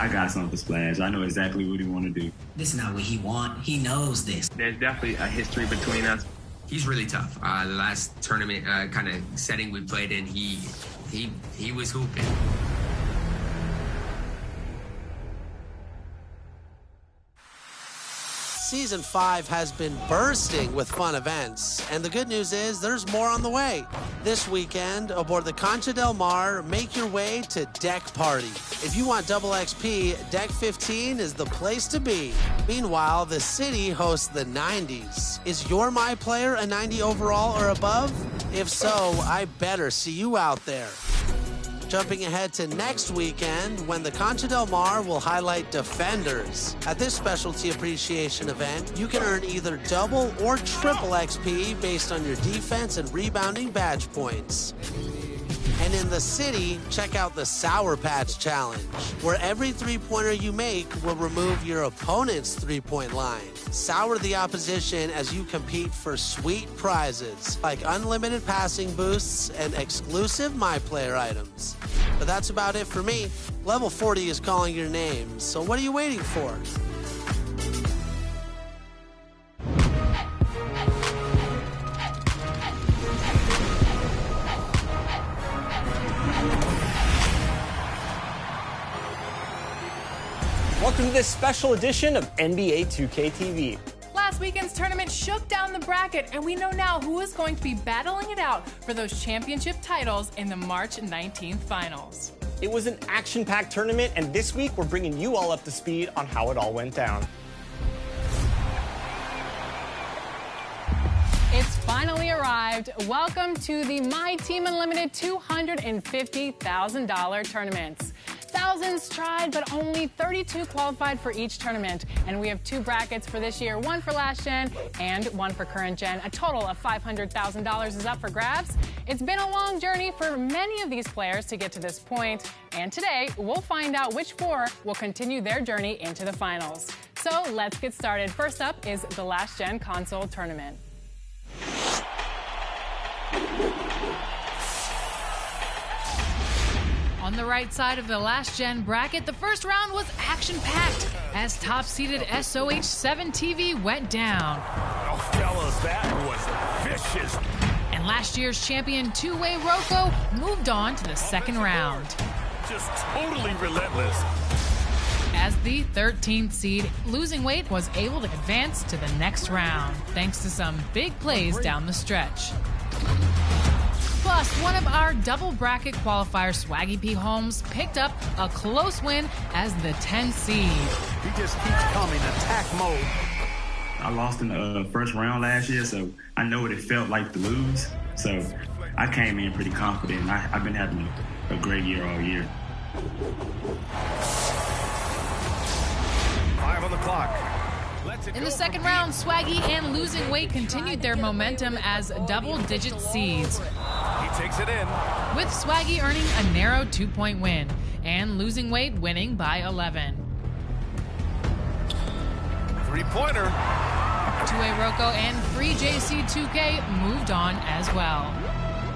I got something for Splash. I know exactly what he want to do. This is not what he want. He knows this. There's definitely a history between us. He's really tough. The last tournament kind of setting we played in, he was hooping. Season 5 has been bursting with fun events, and the good news is there's more on the way. This weekend, aboard the Concha del Mar, make your way to Deck Party. If you want double XP, Deck 15 is the place to be. Meanwhile, the city hosts the 90s. Is your My Player a 90 overall or above? If so, I better see you out there. Jumping ahead to next weekend, when the Concha del Mar will highlight defenders. At this specialty appreciation event, you can earn either double or triple XP based on your defense and rebounding badge points. And in the city, check out the Sour Patch Challenge, where every three-pointer you make will remove your opponent's three-point line. Sour the opposition as you compete for sweet prizes, like unlimited passing boosts and exclusive My Player items. But that's about it for me. Level 40 is calling your name, so what are you waiting for? Welcome to this special edition of NBA 2K TV. Last weekend's tournament shook down the bracket, and we know now who is going to be battling it out for those championship titles in the March 19th finals. It was an action-packed tournament, and this week we're bringing you all up to speed on how it all went down. It's finally arrived. Welcome to the My Team Unlimited $250,000 tournaments. Thousands tried, but only 32 qualified for each tournament. And we have two brackets for this year, one for last gen and one for current gen. A total of $500,000 is up for grabs. It's been a long journey for many of these players to get to this point. And today, we'll find out which four will continue their journey into the finals. So let's get started. First up is the last gen console tournament. On the right side of the last gen bracket, the first round was action-packed as top-seeded SOH7 TV went down. Oh, fellas, that was vicious. And last year's champion two-way Rocco moved on to the second round. Just totally relentless. As the 13th seed, Losing Weight was able to advance to the next round, thanks to some big plays down the stretch. Plus, one of our double bracket qualifiers, Swaggy P. Holmes, picked up a close win as the 10th seed. He just keeps coming, attack mode. I lost in the first round last year, so I know what it felt like to lose. So I came in pretty confident, and I've been having a great year all year. 5 on the clock. In the second round, Swaggy and Losing Weight continued their momentum as double-digit seeds, He takes it in. with Swaggy earning a narrow 2-point win and Losing Weight winning by 11. 3-pointer. Two-way Rocco and Free JC2K moved on as well.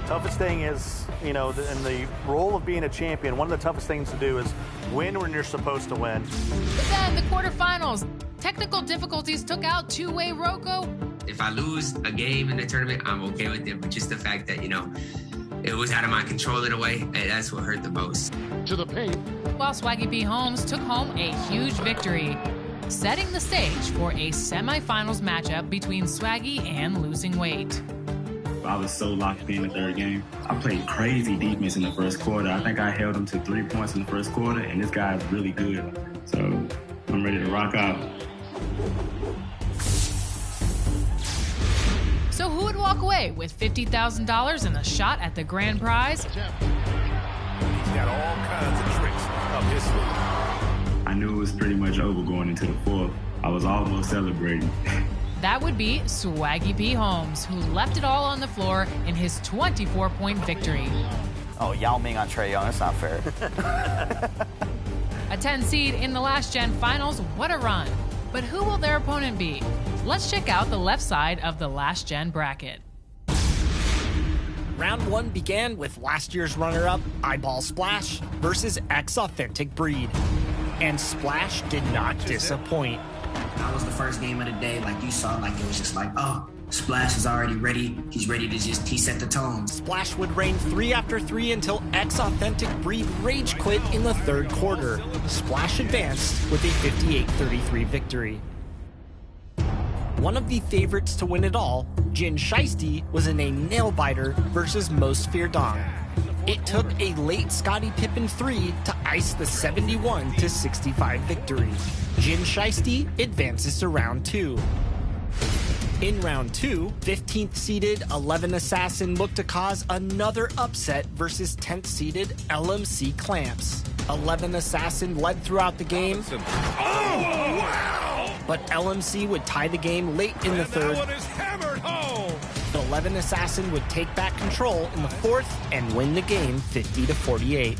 Toughest thing is, in the role of being a champion, one of the toughest things to do is win when you're supposed to win. But then the quarterfinals, technical difficulties took out two-way Rocco. If I lose a game in the tournament, I'm okay with it. But just the fact that, it was out of my control in a way, that's what hurt the most. To the paint. While Swaggy P. Holmes took home a huge victory, setting the stage for a semifinals matchup between Swaggy and Losing Weight. I was so locked in the third game. I played crazy defense in the first quarter. I think I held him to 3 points in the first quarter, and this guy's really good. So I'm ready to rock out. So who would walk away with $50,000 and a shot at the grand prize? He's got all kinds of tricks up his sleeve. I knew it was pretty much over going into the fourth. I was almost celebrating. That would be Swaggy P. Holmes, who left it all on the floor in his 24-point victory. Oh, Yao Ming on Trae Young, that's not fair. A 10 seed in the last gen finals, what a run. But who will their opponent be? Let's check out the left side of the last gen bracket. Round 1 began with last year's runner-up, Eyeball Splash, versus X Authentic Breed. and Splash did not disappoint. That was the first game of the day. Like you saw, like it was just like, oh, Splash is already ready. He's ready to he set the tone. Splash would reign 3 after 3 until X-Authentic Breed rage quit in the third quarter. Splash advanced with a 58-33 victory. One of the favorites to win it all, Jin Shiesty, was in a nail-biter versus Most Fear Dong. It took a late Scottie Pippen 3 to ice the 71-65 victory. Jin Shiesty advances to round 2. In round 2, 15th seeded 11 Assassin looked to cause another upset versus 10th seeded LMC Clamps. 11 Assassin led throughout the game. Oh, wow! But LMC would tie the game late in the third. 11 Assassin would take back control in the fourth and win the game 50-48.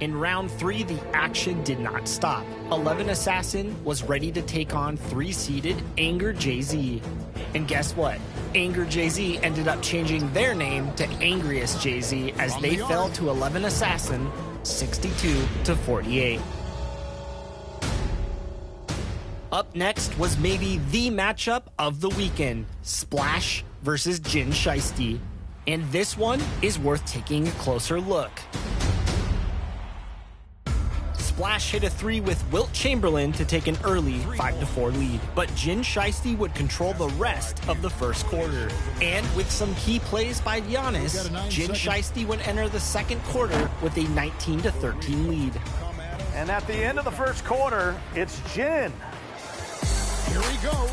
In round 3, the action did not stop. 11 Assassin was ready to take on 3-seeded Anger Jay-Z. And guess what? Anger Jay-Z ended up changing their name to Angriest Jay-Z as they fell to 11 Assassin 62-48. Up next was maybe the matchup of the weekend, Splash versus Jin Shiesty. And this one is worth taking a closer look. Splash hit a 3 with Wilt Chamberlain to take an early 5-4 lead, but Jin Shiesty would control the rest of the first quarter. And with some key plays by Giannis, Jin Shiesty would enter the second quarter with a 19-13 lead. And at the end of the first quarter, it's Jin. Here he goes.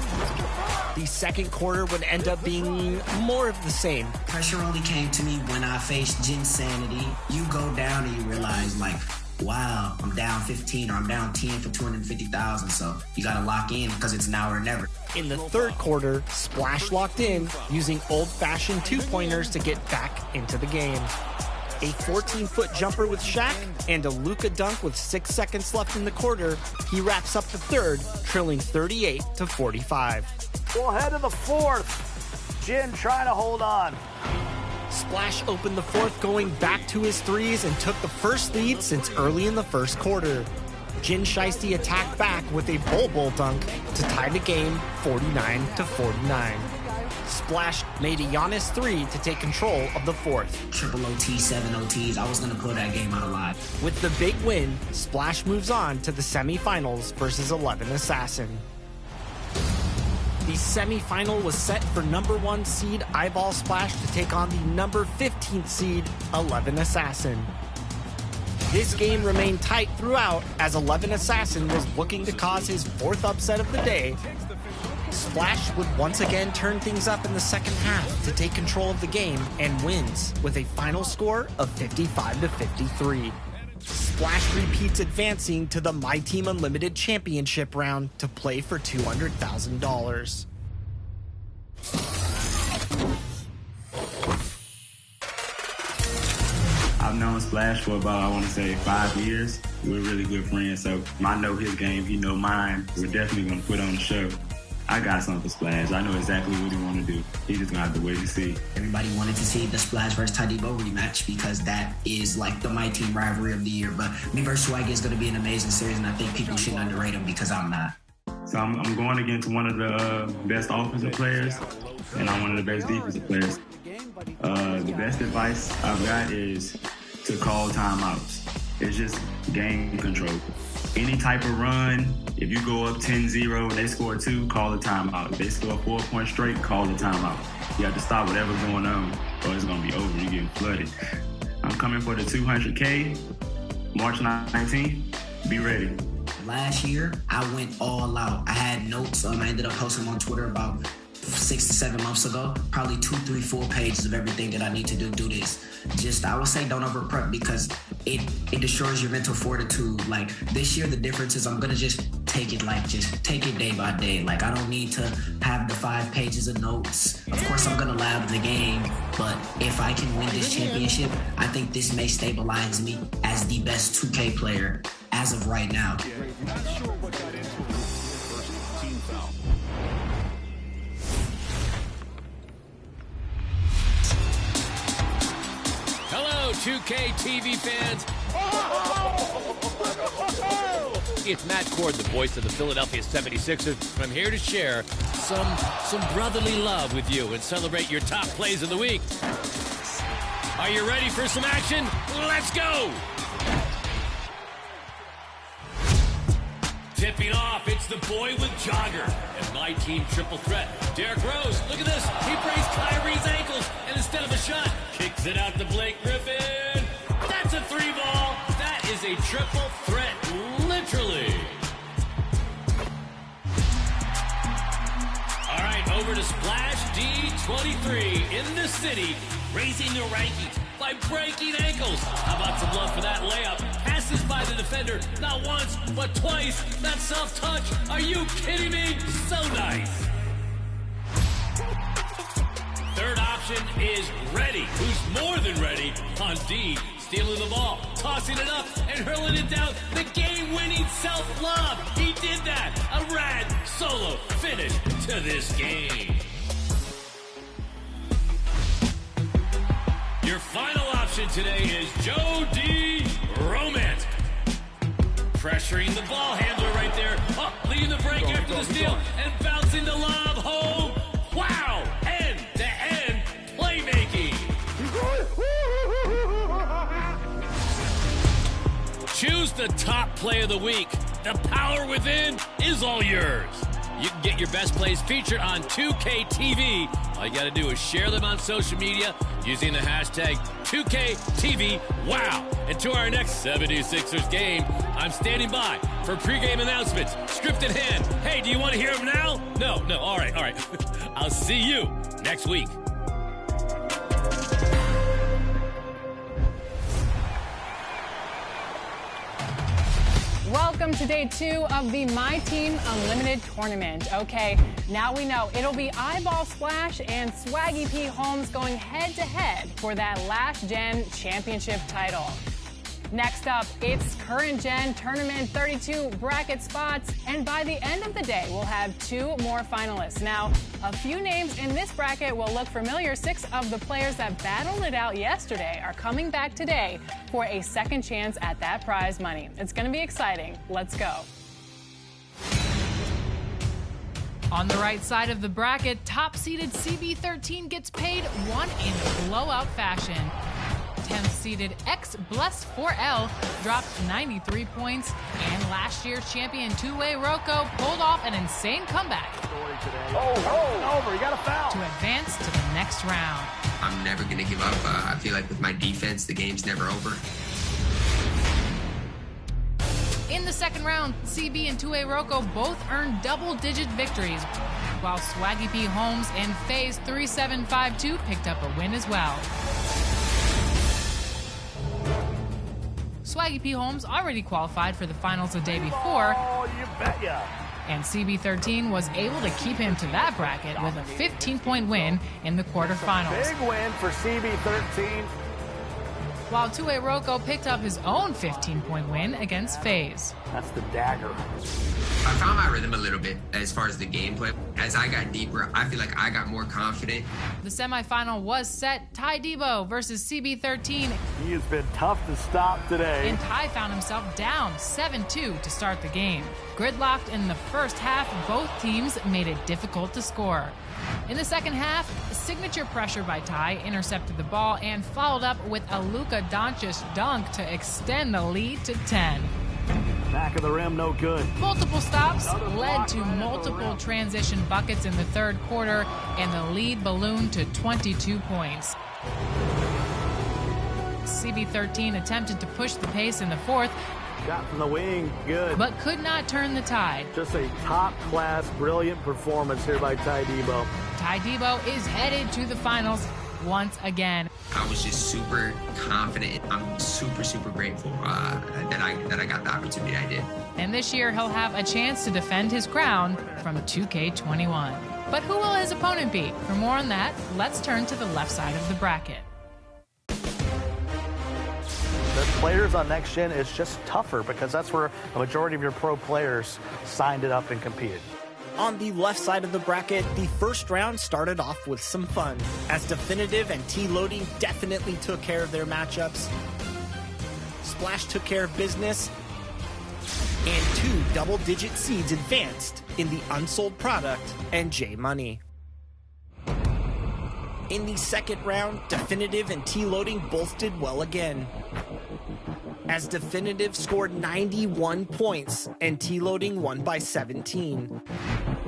The second quarter would end up being more of the same. Pressure only came to me when I faced Jinsanity. You go down and you realize, like, wow, I'm down 15 or I'm down 10 for 250,000. So you got to lock in because it's now or never. In the third quarter, Splash locked in using old-fashioned two-pointers to get back into the game. A 14-foot jumper with Shaq and a Luka dunk with 6 seconds left in the quarter, he wraps up the third, trailing 38-45. We'll head to the fourth. Jin trying to hold on. Splash opened the fourth, going back to his threes and took the first lead since early in the first quarter. Jin Shiesty attacked back with a bull dunk to tie the game 49-49. Splash made a Giannis 3 to take control of the fourth. Triple OT, 7 OTs. I was going to pull that game out alive. With the big win, Splash moves on to the semifinals versus 11 Assassin. The semifinal was set for number 1 seed Eyeball Splash to take on the number 15th seed 11 Assassin. This game remained tight throughout as 11 Assassin was looking to cause his 4th upset of the day. Splash would once again turn things up in the second half to take control of the game and wins with a final score of 55-53. Splash repeats advancing to the My Team Unlimited Championship round to play for $200,000. I've known Splash for about, I want to say, 5 years. We're really good friends, so I know his game, he know mine. We're definitely going to put on the show. I got something for Splash. I know exactly what he want to do. He just going to have to wait and see. Everybody wanted to see the Splash versus Tadibo rematch because that is like the My Team rivalry of the year. But me versus Swaggy is going to be an amazing series, and I think people shouldn't underrate him because I'm not. So I'm going against one of the best offensive players, and I'm one of the best defensive players. The best advice I've got is to call timeouts. It's just game control. Any type of run, if you go up 10-0 and they score 2, call a timeout. If they score 4 points straight, call a timeout. You have to stop whatever's going on or it's going to be over. You're getting flooded. I'm coming for the 200K, March 19th. Be ready. Last year, I went all out. I had notes. I ended up posting them on Twitter about 6 to 7 months ago, probably 2, 3, 4 pages of everything that I need to do this. Just, I would say don't over prep because it destroys your mental fortitude. Like this year, the difference is I'm going to just take it day by day. Like I don't need to have the 5 pages of notes. Of course, I'm going to lab the game, but if I can win this championship, I think this may stabilize me as the best 2K player as of right now. Hello, 2K TV fans. It's Matt Cord, the voice of the Philadelphia 76ers. I'm here to share some brotherly love with you and celebrate your top plays of the week. Are you ready for some action? Let's go! Tipping off, it's the boy with jogger. And my team triple threat. Derrick Rose, look at this. He breaks Kyrie's ankles, and instead of a shot, kicks it out to Blake Griffin. That's a 3-ball. That is a triple threat, literally. All right, over to Splash D23 in the city, raising the rankings by breaking ankles. How about some love for that layup? Passes by the defender, not once, but twice. That self-touch, are you kidding me? So nice. Third option is ready. Who's more than ready on D, stealing the ball, tossing it up, and hurling it down. The game-winning self-lob. He did that. A rad solo finish to this game. Your final option today is Joe D. Romance. Pressuring the ball handler right there. Oh, leading the break after the steal and bouncing the lob home. Wow! End-to-end playmaking. Choose the top play of the week. The power within is all yours. You can get your best plays featured on 2K TV. All you got to do is share them on social media using the hashtag 2KTVWow. And to our next 76ers game, I'm standing by for pregame announcements. Script in hand. Hey, do you want to hear them now? No. All right. I'll see you next week. Welcome to day 2 of the My Team Unlimited tournament. Okay, now we know it'll be Eyeball Splash and Swaggy P. Holmes going head-to-head for that last-gen championship title. Next up, it's current gen tournament 32 bracket spots, and by the end of the day, we'll have 2 more finalists. Now, a few names in this bracket will look familiar. 6 of the players that battled it out yesterday are coming back today for a second chance at that prize money. It's going to be exciting. Let's go. On the right side of the bracket, top-seeded CB13 gets paid 1 in blowout fashion. 10th-seeded X-Bless4L dropped 93 points, and last year's champion two-way Rocco pulled off an insane comeback. Over, you got a foul. To advance to the next round. I'm never going to give up. I feel like with my defense, the game's never over. In the second round, CB and two-way Rocco both earned double-digit victories, while Swaggy P. Holmes and FaZe 3752 picked up a win as well. Swaggy P. Holmes already qualified for the finals the day before. Oh, you betcha. And CB13 was able to keep him to that bracket with a 15-point win in the quarterfinals. Big win for CB13. While two-way Rocco picked up his own 15-point win against FaZe. That's the dagger. I found my rhythm a little bit as far as the gameplay. As I got deeper, I feel like I got more confident. The semifinal was set. Ty Debo versus CB13. He has been tough to stop today. And Ty found himself down 7-2 to start the game. Gridlocked in the first half, both teams made it difficult to score. In the second half, signature pressure by Ty intercepted the ball and followed up with a Luka Doncic dunk to extend the lead to 10. Back of the rim, no good. Multiple stops led to multiple transition buckets in the third quarter, and the lead ballooned to 22 points. CB13 attempted to push the pace in the fourth. Shot from the wing, good. But could not turn the tide. Just a top-class, brilliant performance here by Ty Debo. Ty Debo is headed to the finals once again. I was just super confident. I'm super, super grateful that I got the opportunity I did. And this year, he'll have a chance to defend his crown from 2K21. But who will his opponent be? For more on that, let's turn to the left side of the bracket. The players on Next Gen is just tougher because that's where a majority of your pro players signed it up and competed. On the left side of the bracket, the first round started off with some fun, as Definitive and T-Loading definitely took care of their matchups. Splash took care of business, and 2 double-digit seeds advanced in the unsold product and J Money. In the second round, Definitive and T-Loading both did well again, as Definitive scored 91 points and T-Loading won by 17.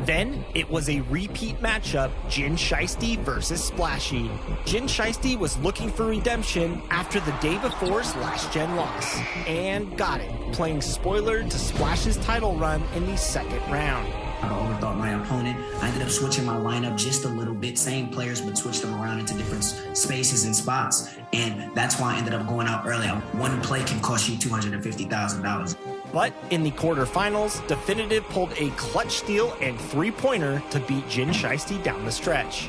Then, it was a repeat matchup, Jin Shiesty versus Splashy. Jin Shiesty was looking for redemption after the day before's last-gen loss, and got it, playing spoiler to Splash's title run in the second round. I overthought my opponent. I ended up switching my lineup just a little bit, same players, but switched them around into different spaces and spots, and that's why I ended up going out early. One play can cost you $250,000. But in the quarterfinals, Definitive pulled a clutch steal and 3-pointer to beat Jin Shiesty down the stretch.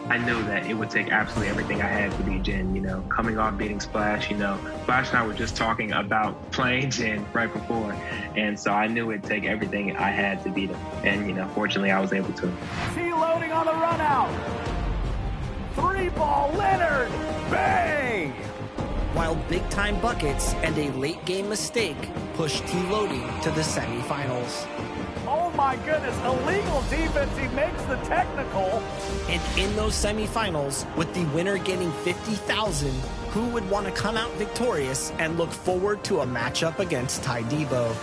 I knew that it would take absolutely everything I had to beat Jin, coming off beating Splash, Splash and I were just talking about playing Jin right before, and so I knew it'd take everything I had to beat him, and, fortunately I was able to. T-Loading on the run out. 3-ball Leonard, bang! While big-time buckets and a late-game mistake pushed T-Loading to the semifinals. Oh my goodness, illegal defense, he makes the technical. And in those semifinals, with the winner getting $50,000, who would want to come out victorious and look forward to a matchup against Ty Devo?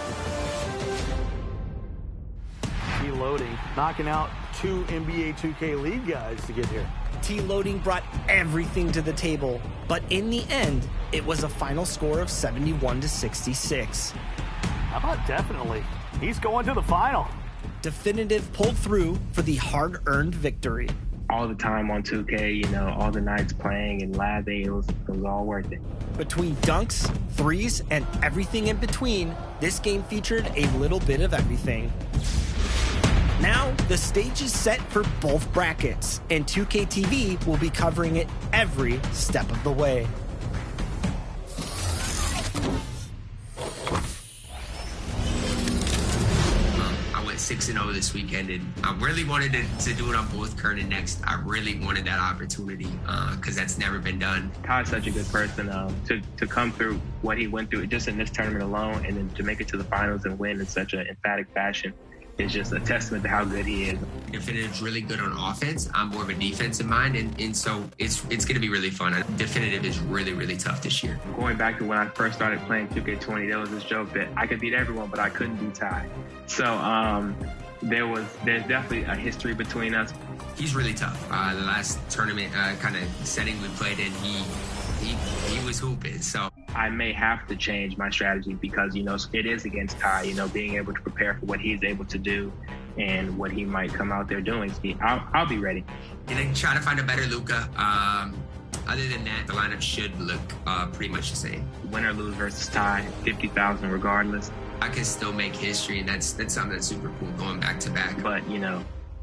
T-Loading knocking out 2 NBA 2K League guys to get here. T-Loading brought everything to the table, but in the end, it was a final score of 71-66. How about definitely? He's going to the final. Definitive pulled through for the hard-earned victory. All the time on 2K, all the nights playing and labbing, it was all worth it. Between dunks, threes, and everything in between, this game featured a little bit of everything. Now, the stage is set for both brackets, and 2K TV will be covering it every step of the way. I went 6-0 this weekend, and I really wanted to do it on both current and next. I really wanted that opportunity because that's never been done. Ty's such a good person to come through what he went through just in this tournament alone, and then to make it to the finals and win in such an emphatic fashion. It's just a testament to how good he is. Definitive's really good on offense. I'm more of a defensive mind, and so it's going to be really fun. Definitive is really, really tough this year. Going back to when I first started playing 2K20, there was this joke that I could beat everyone, but I couldn't beat Ty. So there's definitely a history between us. He's really tough. The last tournament kind of setting we played in, he was hooping. So I may have to change my strategy because, it is against Ty, being able to prepare for what he's able to do and what he might come out there doing. I'll be ready. And then try to find a better Luka. Other than that, the lineup should look pretty much the same. Win or lose versus Ty, 50,000 regardless. I can still make history, and that's something that's super cool going back to back. But,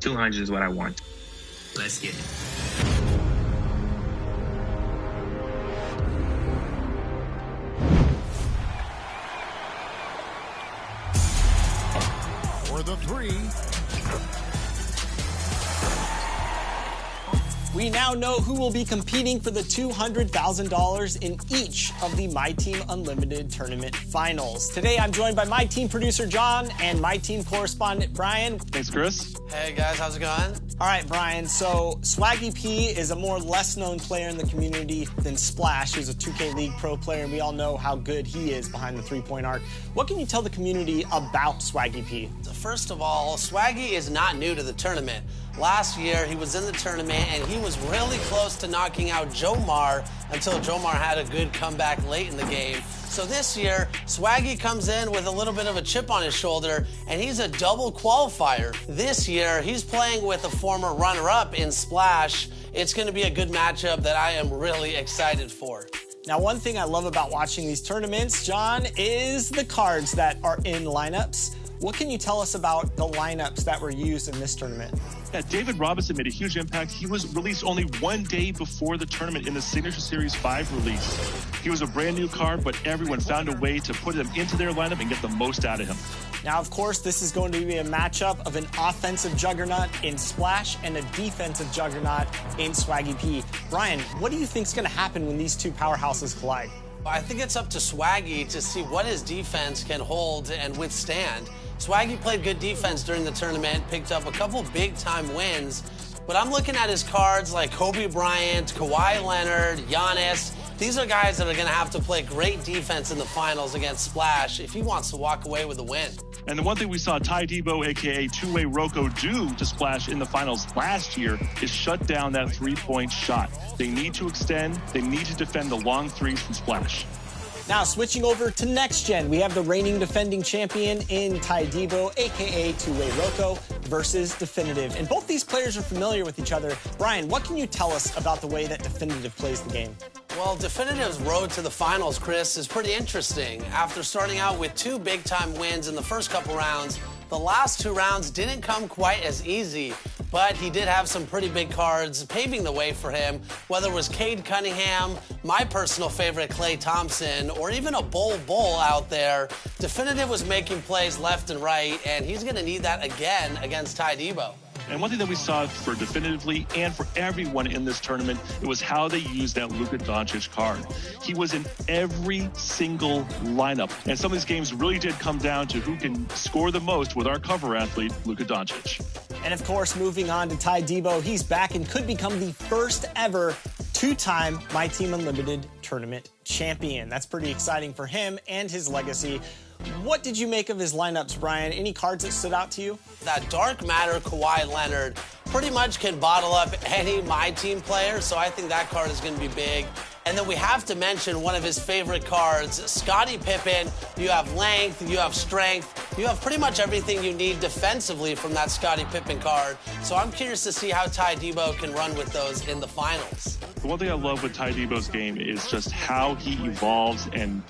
200 is what I want. Let's get it. For the 3. We now know who will be competing for the $200,000 in each of the My Team Unlimited tournament finals. Today, I'm joined by My Team producer John and My Team correspondent Brian. Thanks, Chris. Hey guys, how's it going? All right, Brian, so Swaggy P is a more less-known player in the community than Splash, who's a 2K League pro player, and we all know how good he is behind the three-point arc. What can you tell the community about Swaggy P? First of all, Swaggy is not new to the tournament. Last year, he was in the tournament, and he was really close to knocking out Jomar until Jomar had a good comeback late in the game. So this year, Swaggy comes in with a little bit of a chip on his shoulder, and he's a double qualifier. This year, he's playing with a former runner-up in Splash. It's going to be a good matchup that I am really excited for. Now, one thing I love about watching these tournaments, John, is the cards that are in lineups. What can you tell us about the lineups that were used in this tournament? Yeah, David Robinson made a huge impact. He was released only one day before the tournament in the Signature Series 5 release. He was a brand new card, but everyone found a way to put him into their lineup and get the most out of him. Now, of course, this is going to be a matchup of an offensive juggernaut in Splash and a defensive juggernaut in Swaggy P. Brian, what do you think is going to happen when these two powerhouses collide? I think it's up to Swaggy to see what his defense can hold and withstand. Swaggy played good defense during the tournament, picked up a couple big-time wins, but I'm looking at his cards like Kobe Bryant, Kawhi Leonard, Giannis. These are guys that are going to have to play great defense in the finals against Splash if he wants to walk away with a win. And the one thing we saw Ty Debo, a.k.a. two-way Rocco, do to Splash in the finals last year is shut down that three-point shot. They need to extend. They need to defend the long threes from Splash. Now, switching over to next gen, we have the reigning defending champion in Ty Debo, a.k.a. two-way Rocco, versus Definitive. And both these players are familiar with each other. Brian, what can you tell us about the way that Definitive plays the game? Well, Definitive's road to the finals, Chris, is pretty interesting. After starting out with 2 big-time wins in the first couple rounds, the last 2 rounds didn't come quite as easy, but he did have some pretty big cards paving the way for him, whether it was Cade Cunningham, my personal favorite Klay Thompson, or even a Bol out there. Definitive was making plays left and right, and he's going to need that again against Ty Debo. And one thing that we saw for Definitively and for everyone in this tournament, it was how they used that Luka Doncic card. He was in every single lineup. And some of these games really did come down to who can score the most with our cover athlete, Luka Doncic. And of course, moving on to Ty Debo, he's back and could become the first ever 2-time My Team Unlimited tournament champion. That's pretty exciting for him and his legacy. What did you make of his lineups, Brian? Any cards that stood out to you? That Dark Matter Kawhi Leonard pretty much can bottle up any My Team player, so I think that card is going to be big. And then we have to mention one of his favorite cards, Scottie Pippen. You have length, you have strength, you have pretty much everything you need defensively from that Scottie Pippen card. So I'm curious to see how Ty Debo can run with those in the finals. The one thing I love with Ty Debo's game is just how he evolves and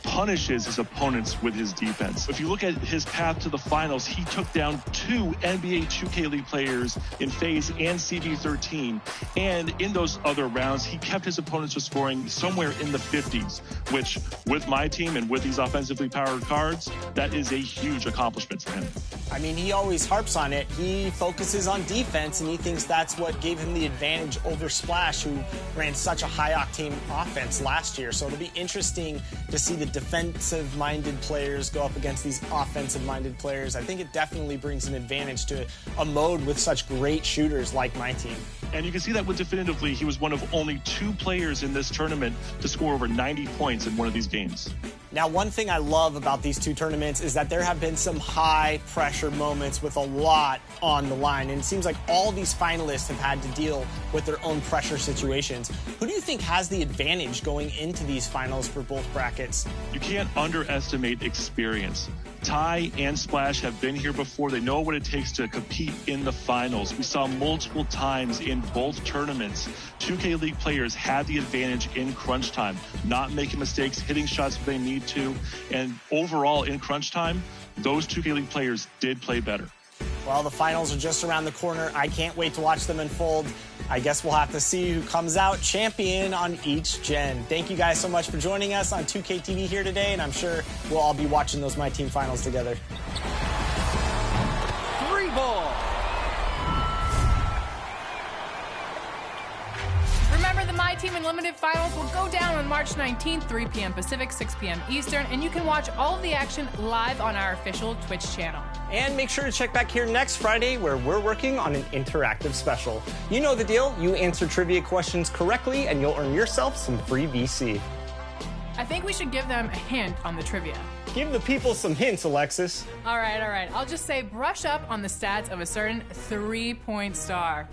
punishes his opponents with his defense. If you look at his path to the finals, he took down 2 NBA 2K League players in FaZe and CB13. And in those other rounds, he kept his opponents from scoring somewhere in the 50s, which with My Team and with these offensively powered cards, that is a huge accomplishment for him. I mean, he always harps on it. He focuses on defense, and he thinks that's what gave him the advantage over Splash, who ran such a high-octane offense last year. So it'll be interesting to see the defensive-minded players go up against these offensive-minded players. I think it definitely brings an advantage to a mode with such great shooters like My Team. And you can see that with Definitively, he was one of only 2 players in this tournament to score over 90 points in one of these games. Now, one thing I love about these 2 tournaments is that there have been some high-pressure moments with a lot on the line, and it seems like all these finalists have had to deal with their own pressure situations. Who do you think has the advantage going into these finals for both brackets? You can't underestimate experience. Ty and Splash have been here before. They know what it takes to compete in the finals. We saw multiple times in both tournaments, 2K League players had the advantage in crunch time, not making mistakes, hitting shots when they need to. And overall, in crunch time, those 2K League players did play better. Well, the finals are just around the corner. I can't wait to watch them unfold. I guess we'll have to see who comes out champion on each gen. Thank you guys so much for joining us on 2K TV here today, and I'm sure we'll all be watching those My Team finals together. 3 ball. Remember, the My Team Unlimited Finals will go down on March 19th, 3 p.m. Pacific, 6 p.m. Eastern, and you can watch all of the action live on our official Twitch channel. And make sure to check back here next Friday, where we're working on an interactive special. You know the deal. You answer trivia questions correctly, and you'll earn yourself some free VC. I think we should give them a hint on the trivia. Give the people some hints, Alexis. All right. I'll just say brush up on the stats of a certain 3-point star.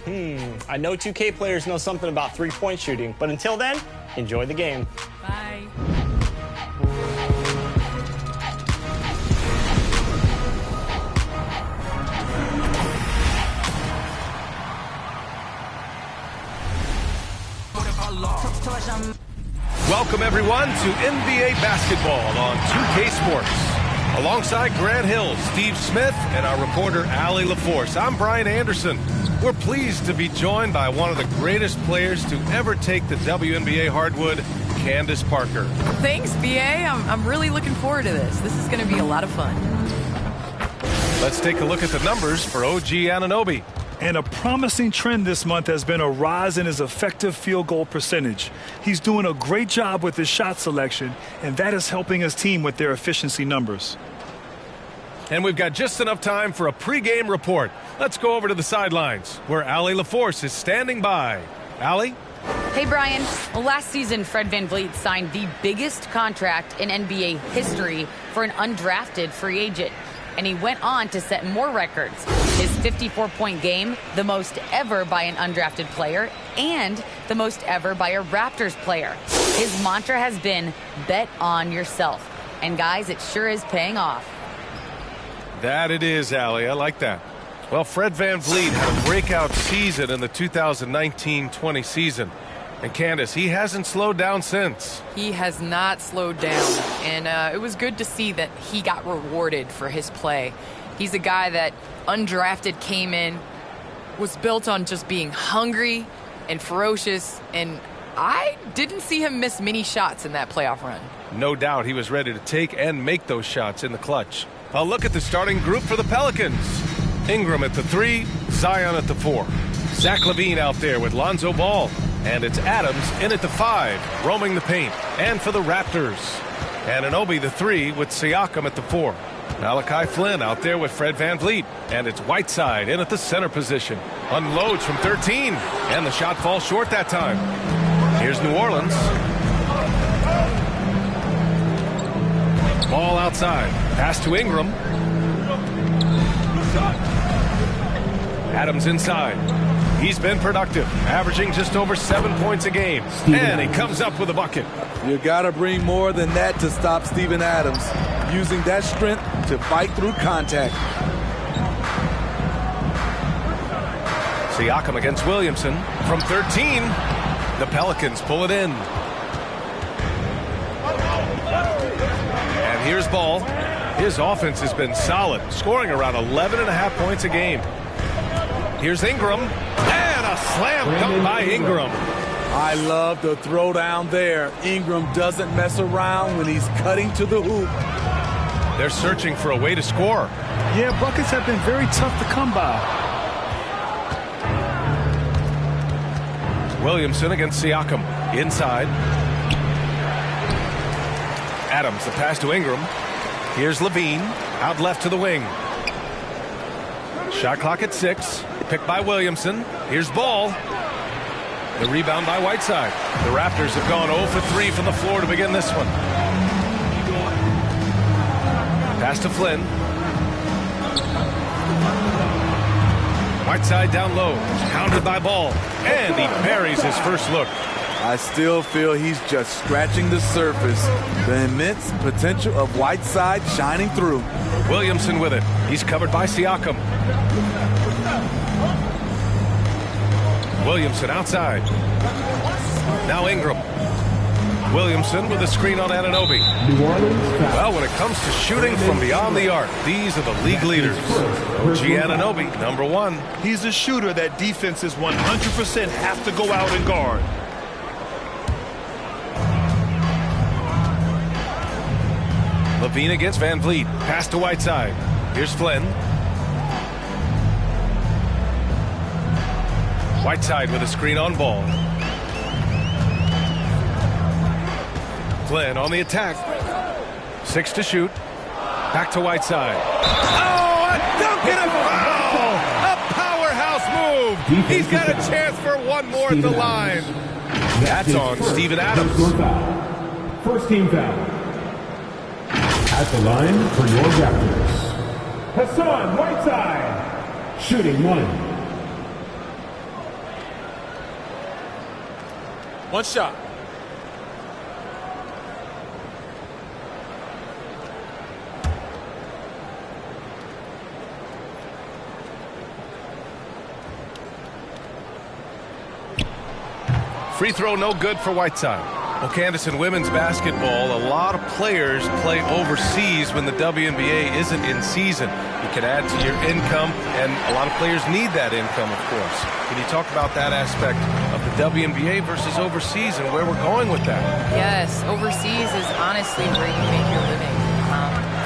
I know 2K players know something about 3-point shooting, but until then, enjoy the game. Bye. Welcome, everyone, to NBA basketball on 2K Sports. Alongside Grant Hill, Steve Smith, and our reporter, Allie LaForce, I'm Brian Anderson. We're pleased to be joined by one of the greatest players to ever take the WNBA hardwood, Candace Parker. Thanks, BA. I'm really looking forward to this. This is going to be a lot of fun. Let's take a look at the numbers for OG Anunoby. And a promising trend this month has been a rise in his effective field goal percentage. He's doing a great job with his shot selection, and that is helping his team with their efficiency numbers. And we've got just enough time for a pregame report. Let's go over to the sidelines, where Allie LaForce is standing by. Allie? Hey, Brian. Well, last season, Fred VanVleet signed the biggest contract in NBA history for an undrafted free agent. And he went on to set more records. His 54-point game, the most ever by an undrafted player, and the most ever by a Raptors player. His mantra has been, bet on yourself. And guys, it sure is paying off. That it is, Allie. I like that. Well, Fred VanVleet had a breakout season in the 2019-20 season. And Candace, he hasn't slowed down since. He has not slowed down, and it was good to see that he got rewarded for his play. He's a guy that undrafted came in, was built on just being hungry and ferocious, and I didn't see him miss many shots in that playoff run. No doubt he was ready to take and make those shots in the clutch. A look at the starting group for the Pelicans. Ingram at the 3, Zion at the 4. Zach LaVine out there with Lonzo Ball. And it's Adams in at the 5, roaming the paint. And for the Raptors, Anunoby the 3 with Siakam at the 4. Malachi Flynn out there with Fred VanVleet. And it's Whiteside in at the center position. Unloads from 13. And the shot falls short that time. Here's New Orleans. Ball outside. Pass to Ingram. Adams inside. He's been productive, averaging just over 7 points a game. And he comes up with a bucket. You got to bring more than that to stop Steven Adams, using that strength to fight through contact. Siakam against Williamson from 13. The Pelicans pull it in. And here's Ball. His offense has been solid, scoring around 11.5 points a game. Here's Ingram, and a slam dunk by Ingram. I love the throwdown there. Ingram doesn't mess around when he's cutting to the hoop. They're searching for a way to score. Yeah, buckets have been very tough to come by. Williamson against Siakam, inside. Adams, the pass to Ingram. Here's LaVine, out left to the wing. Shot clock at 6. Picked by Williamson. Here's Ball. The rebound by Whiteside. The Raptors have gone 0 for 3 from the floor to begin this one. Pass to Flynn. Whiteside down low. Countered by Ball. And he buries his first look. I still feel he's just scratching the surface. The immense potential of Whiteside shining through. Williamson with it. He's covered by Siakam. Williamson outside. Now Ingram. Williamson with a screen on Anunoby. Well, when it comes to shooting from beyond the arc, these are the league leaders. Anunoby, number 1. He's a shooter that defenses 100% have to go out and guard. LaVine against VanVleet. Pass to Whiteside. Here's Flynn. Whiteside with a screen on Ball. Flynn on the attack. 6 to shoot. Back to Whiteside. Oh, a dunk and a foul! A powerhouse move! He's got a chance for one more at the line. That's on Steven Adams. First team foul. At the line for your Raptors, Hassan Whiteside, shooting 1. One shot. Free throw no good for Whiteside. Well, Candace, in women's basketball, a lot of players play overseas when the WNBA isn't in season. You can add to your income, and a lot of players need that income, of course. Can you talk about that aspect of the WNBA versus overseas and where we're going with that? Yes, overseas is honestly where you make your living.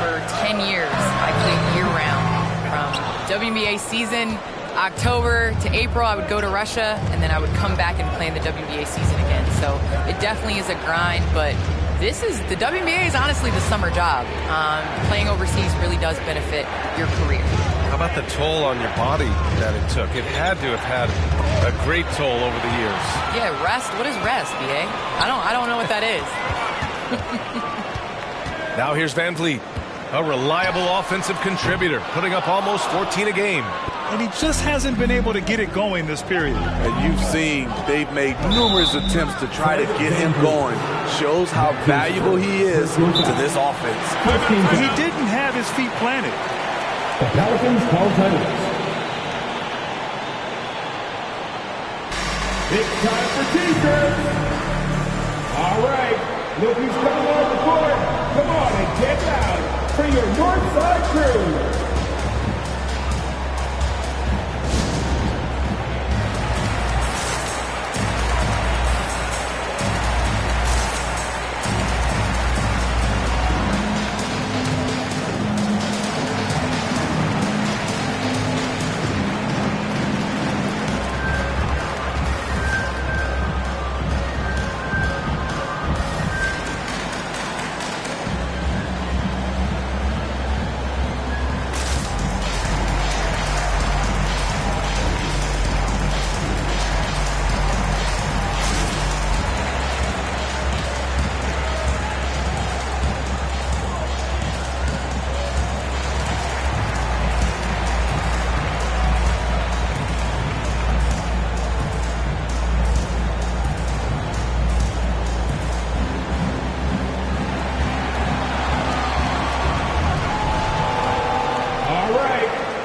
For 10 years, I played year-round. From WNBA season October to April, I would go to Russia, and then I would come back and play in the WNBA season again. So it definitely is a grind, but the WNBA is honestly the summer job. Playing overseas really does benefit your career. How about the toll on your body that it took? It had to have had a great toll over the years. Yeah, rest. What is rest, BA? I don't know what that is. Now here's Van Vliet, a reliable offensive contributor, putting up almost 14 a game. And he just hasn't been able to get it going this period. And you've seen they've made numerous attempts to try to get him going. Shows how valuable he is to this offense. He didn't have his feet planted. The Pelicans call titles. It's time for t-shirts. All right, look who's coming on the court. Come on and get out for your Northside crew.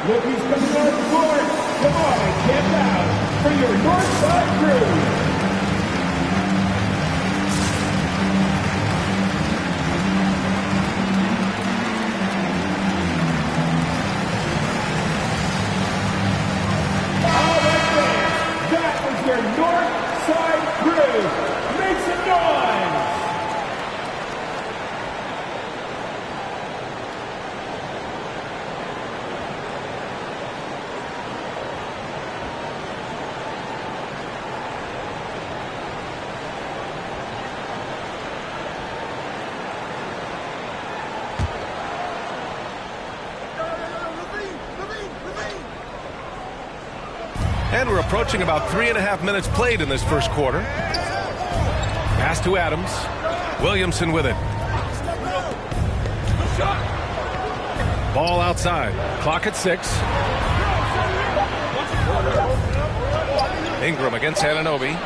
Look who's coming on the court. Come on and camp out for your Northside crew. All right, fans, that was your Northside crew. Make some noise. And we're approaching about 3.5 minutes played in this first quarter. Pass to Adams. Williamson with it. Ball outside. Clock at 6. Ingram against Anunoby.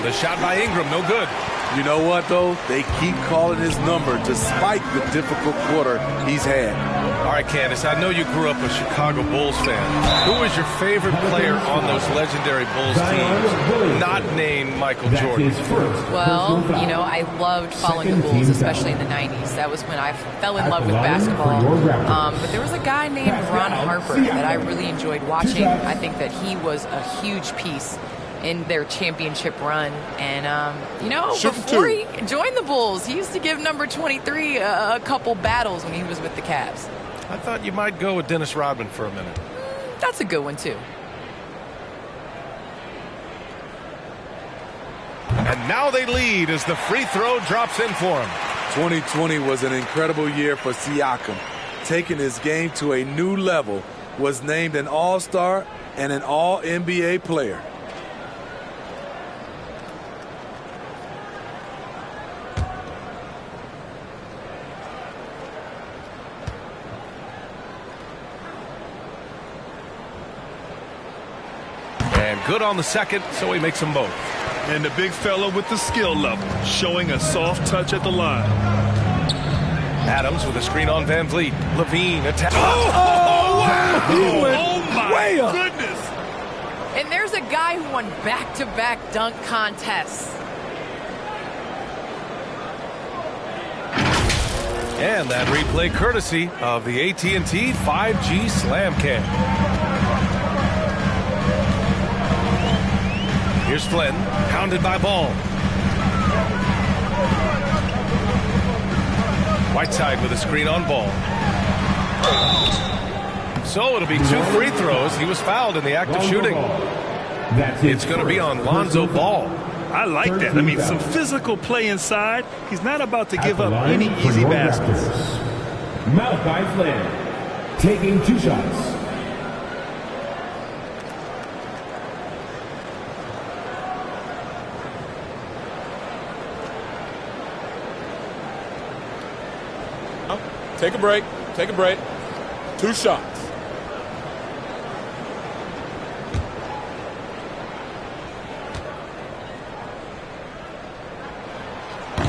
The shot by Ingram, no good. You know what, though? They keep calling his number despite the difficult quarter he's had. All right, Candace, I know you grew up a Chicago Bulls fan. Who was your favorite player on those legendary Bulls teams, not named Michael Jordan? Well, you know, I loved following the Bulls, especially in the 90s. That was when I fell in love with basketball. But there was a guy named Ron Harper that I really enjoyed watching. I think that he was a huge piece in their championship run. And, you know, before he joined the Bulls, he used to give number 23 a couple battles when he was with the Cavs. I thought you might go with Dennis Rodman for a minute. That's a good one, too. And now they lead as the free throw drops in for him. 2020 was an incredible year for Siakam. Taking his game to a new level, was named an All-Star and an All-NBA player. And good on the second, so he makes them both. And the big fella with the skill level, showing a soft touch at the line. Adams with a screen on Van Vliet. Levine attack. Oh, wow! He went way up. Goodness! And there's a guy who won back-to-back dunk contests. And that replay courtesy of the AT&T 5G Slam Cam. Here's Flynn, pounded by Ball. Whiteside with a screen on Ball. So it'll be 2 free throws. He was fouled in the act of shooting. It's going to be on Lonzo Ball. I like that. I mean, some physical play inside. He's not about to give up any easy baskets. Malachi Flynn taking 2 shots. Take a break. Take a break. 2 shots.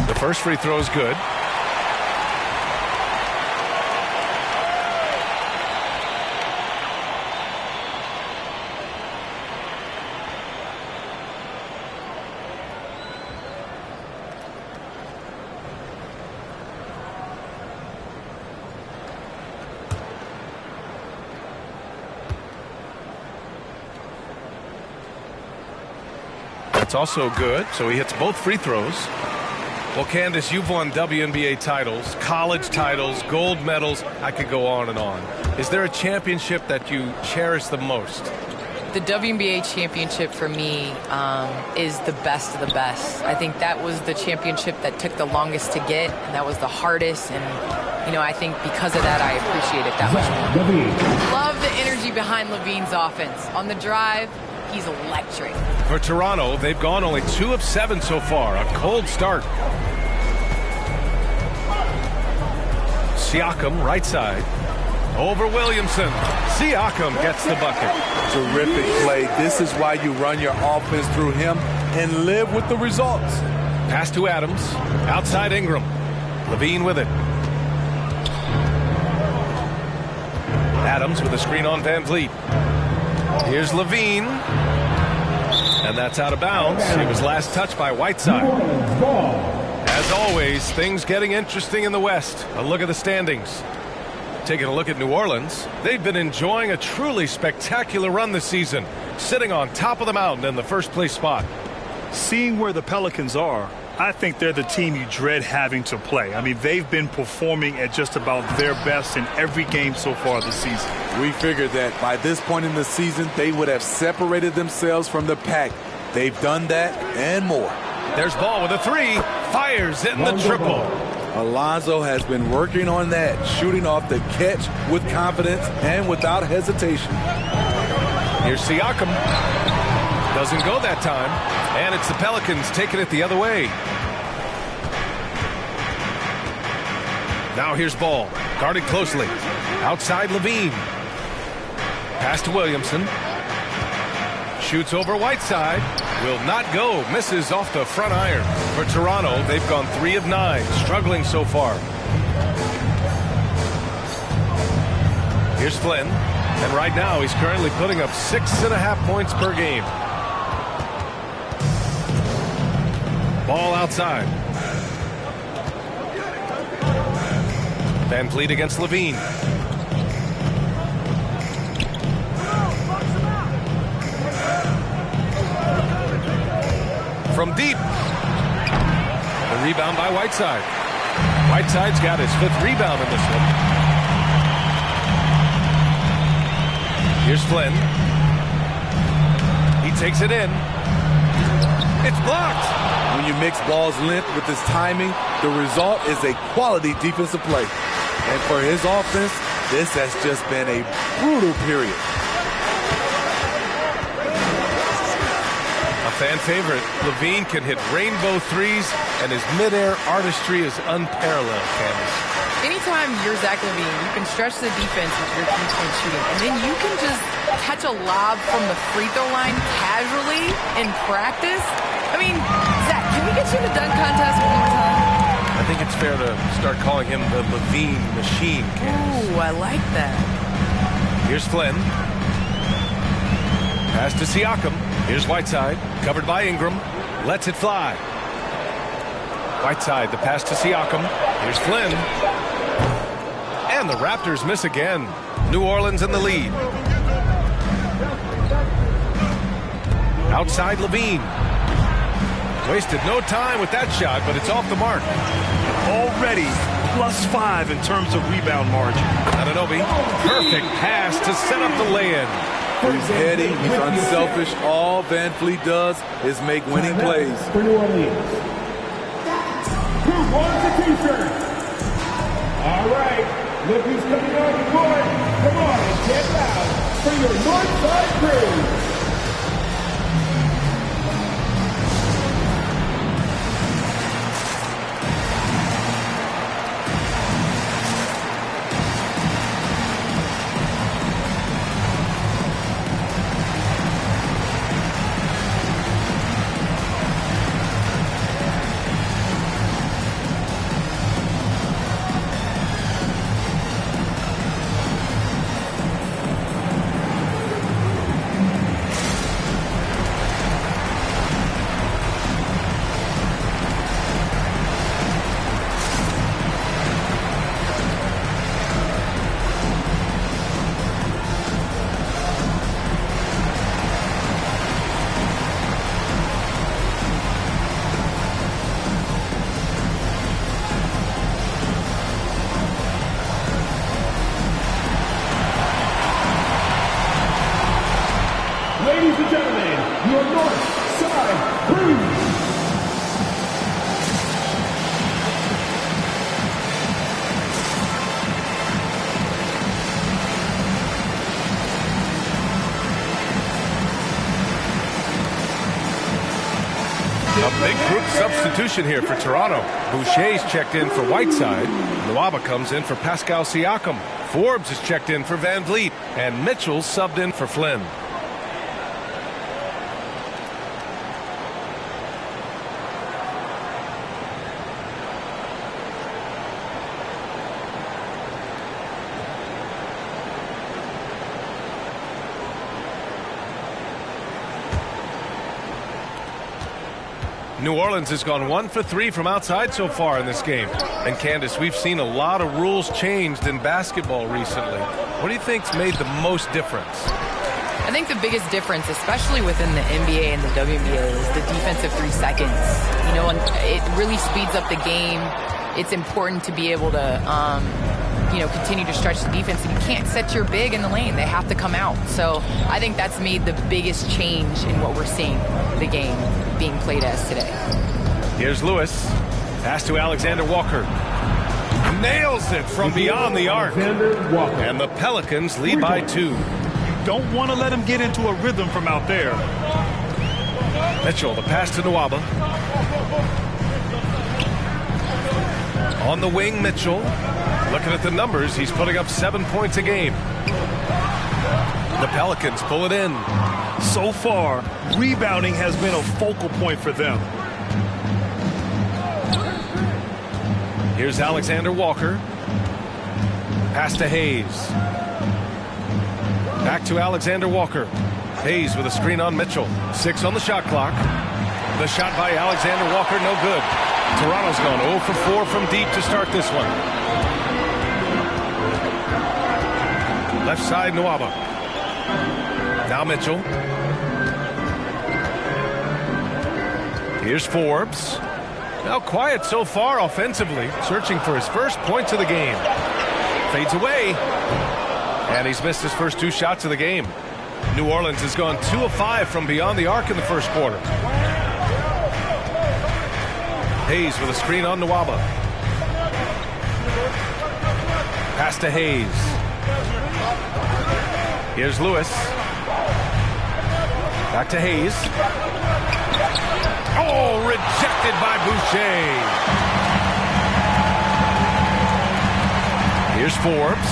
The first free throw is good. That's also good, so he hits both free throws. Well, Candace, you've won WNBA titles, college titles, gold medals. I could go on and on. Is there a championship that you cherish the most? The WNBA championship for me is the best of the best. I think that was the championship that took the longest to get, and that was the hardest. And, you know, I think because of that, I appreciate it that much more. Love the energy behind Levine's offense. On the drive, he's electric. For Toronto, they've gone only 2 of 7 so far. A cold start. Siakam, right side. Over Williamson. Siakam gets the bucket. Terrific play. This is why you run your offense through him and live with the results. Pass to Adams. Outside Ingram. Levine with it. Adams with a screen on Van Vliet. Here's Levine. And that's out of bounds. He was last touched by Whiteside. As always, things getting interesting in the West. A look at the standings. Taking a look at New Orleans, they've been enjoying a truly spectacular run this season, sitting on top of the mountain in the first place spot. Seeing where the Pelicans are, I think they're the team you dread having to play. I mean, they've been performing at just about their best in every game so far this season. We figured that by this point in the season, they would have separated themselves from the pack. They've done that and more. There's Ball with a 3. Fires in the triple. Alonzo has been working on that, shooting off the catch with confidence and without hesitation. Here's Siakam. Doesn't go that time. And it's the Pelicans taking it the other way. Now here's Ball. Guarded closely. Outside Levine. Pass to Williamson. Shoots over Whiteside. Will not go. Misses off the front iron. For Toronto, they've gone 3 of 9. Struggling so far. Here's Flynn. And right now, he's currently putting up 6.5 points per game. Ball outside. Van Vliet against Levine. From deep. The rebound by Whiteside. Whiteside's got his 5th rebound in this one. Here's Flynn. He takes it in. It's blocked. When you mix Ball's length with his timing, the result is a quality defensive play. And for his offense, this has just been a brutal period. A fan favorite, Levine can hit rainbow threes, and his midair artistry is unparalleled, Candace. Anytime you're Zach Levine, you can stretch the defense with your three-point shooting, and then you can just catch a lob from the free throw line casually in practice. I mean, Zach, can we get you in the dunk contest one more time? I think it's fair to start calling him the Levine machine, Candace. Ooh, I like that. Here's Flynn. Pass to Siakam. Here's Whiteside, covered by Ingram. Lets it fly. Whiteside, the pass to Siakam. Here's Flynn. And the Raptors miss again. New Orleans in the lead. Outside Levine. Wasted no time with that shot, but it's off the mark. Already +5 in terms of rebound margin. Anunoby, perfect pass to set up the lay-in. He's heady, he's unselfish. All Van Fleet does is make winning plays. For New Orleans. Who wants a t-shirt? All right, look who's coming on the court. Come on and get loud for your Northside crew. Ladies and gentlemen, your North Side Crew. A big group substitution here for Toronto. Boucher's checked in for Whiteside. Nwaba comes in for Pascal Siakam. Forbes is checked in for Van Vliet. And Mitchell subbed in for Flynn. New Orleans has gone 1 for 3 from outside so far in this game. And Candace, we've seen a lot of rules changed in basketball recently. What do you think's made the most difference? I think the biggest difference, especially within the NBA and the WNBA, is the defensive 3 seconds. You know, and it really speeds up the game. It's important to be able to, continue to stretch the defense. And you can't set your big in the lane. They have to come out. So I think that's made the biggest change in what we're seeing the game being played as today. Here's Lewis. Pass to Alexander Walker. Nails it from beyond the arc. And the Pelicans lead by 2. You don't want to let him get into a rhythm from out there. Mitchell, the pass to Nwaba. On the wing, Mitchell. Looking at the numbers, he's putting up 7 points a game. The Pelicans pull it in. So far, rebounding has been a focal point for them. Here's Alexander Walker. Pass to Hayes. Back to Alexander Walker. Hayes with a screen on Mitchell. 6 on the shot clock. The shot by Alexander Walker, no good. Toronto's gone 0 for 4 from deep to start this one. Left side, Nwaba. Now Mitchell. Here's Forbes. Now quiet so far offensively, searching for his first points of the game. Fades away. And he's missed his first 2 shots of the game. New Orleans has gone 2 of 5 from beyond the arc in the first quarter. Hayes with a screen on Nwaba. Pass to Hayes. Here's Lewis. Back to Hayes. Oh, rejected by Boucher. Here's Forbes.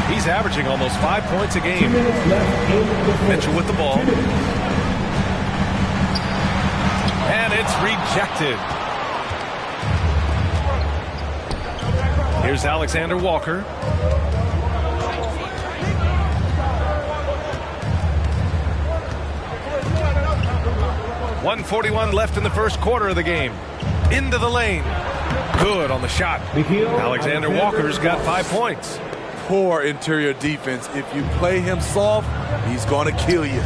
He's averaging almost 5 points a game. Mitchell with the ball. And it's rejected. Here's Alexander Walker. .141 left in the first quarter of the game. Into the lane. Good on the shot. Alexander Walker's got 5 points. Poor interior defense. If you play him soft, he's going to kill you.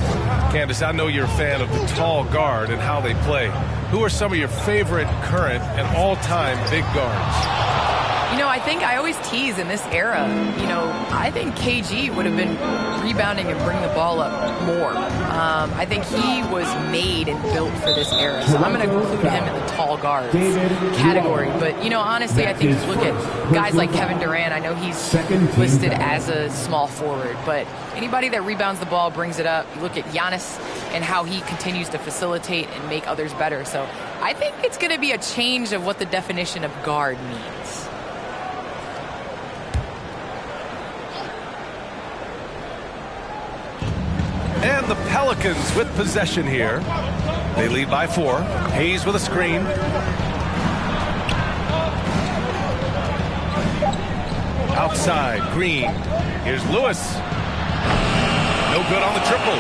Candace, I know you're a fan of the tall guard and how they play. Who are some of your favorite current and all-time big guards? You know, think I always tease in this era, you know, I think KG would have been rebounding and bringing the ball up more. I think he was made and built for this era. So I'm going to include him in the tall guards category. But, you know, honestly, I think you look at guys like Kevin Durant. I know he's listed as a small forward, but anybody that rebounds the ball, brings it up. You look at Giannis and how he continues to facilitate and make others better. So I think it's going to be a change of what the definition of guard means. And the Pelicans with possession here. They lead by 4. Hayes with a screen. Outside, Green. Here's Lewis. No good on the triple.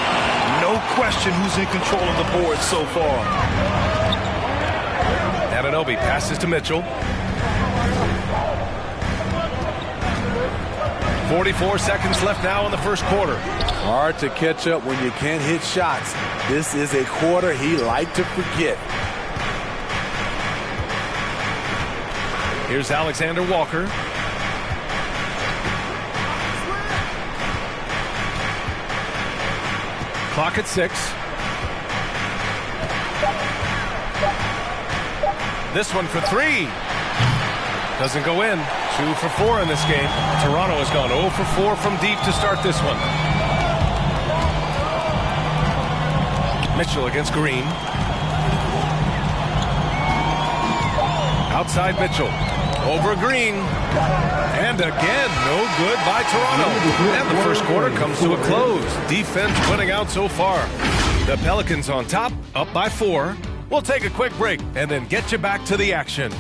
No question who's in control of the board so far. Anunoby passes to Mitchell. 44 seconds left now in the first quarter. Hard to catch up when you can't hit shots. This is a quarter he liked to forget. Here's Alexander Walker. Clock at 6. This one for 3. Doesn't go in. 2 for 4 in this game. Toronto has gone 0 for 4 from deep to start this one. Mitchell against Green. Outside Mitchell. Over Green. And again, no good by Toronto. And the first quarter comes to a close. Defense winning out so far. The Pelicans on top, up by 4. We'll take a quick break and then get you back to the action.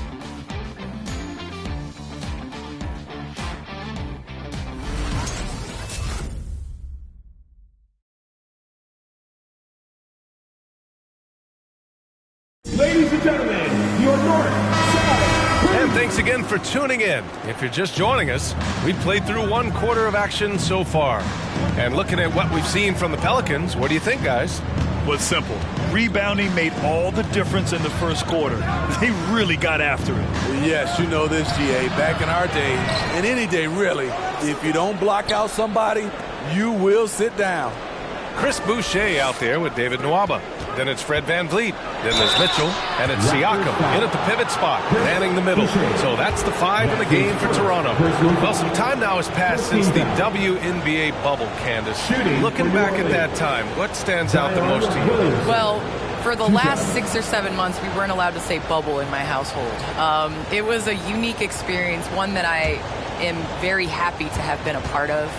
Ladies and gentlemen, your North Side. And thanks again for tuning in. If you're just joining us, we've played through 1 quarter of action so far. And looking at what we've seen from the Pelicans, what do you think, guys? Was simple. Rebounding made all the difference in the first quarter. They really got after it. Well, yes, you know this, GA. Back in our days, and any day really, if you don't block out somebody, you will sit down. Chris Boucher out there with David Nwaba. Then it's Fred VanVleet. Then there's Mitchell. And it's Siakam in at the pivot spot, manning the middle. So that's the 5 in the game for Toronto. Well, some time now has passed since the WNBA bubble, Candace. Looking back at that time, what stands out the most to you? Well, for the last 6 or 7 months, we weren't allowed to say bubble in my household. It was a unique experience, one that I am very happy to have been a part of.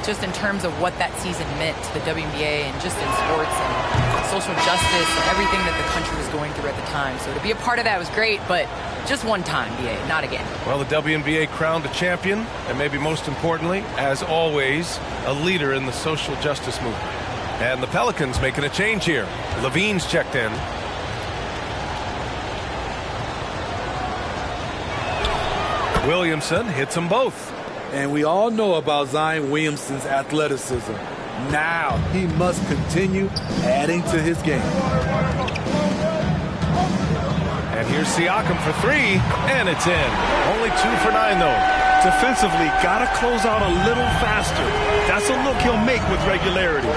Just in terms of what that season meant to the WNBA and just in sports and social justice and everything that the country was going through at the time. So to be a part of that was great, but just one time, BA, not again. Well, the WNBA crowned a champion, and maybe most importantly, as always, a leader in the social justice movement. And the Pelicans making a change here. Levine's checked in. Williamson hits them both. And we all know about Zion Williamson's athleticism. Now he must continue adding to his game. And here's Siakam for 3, and it's in. Only 2 for 9, though. Defensively, got to close out a little faster. That's a look he'll make with regularity.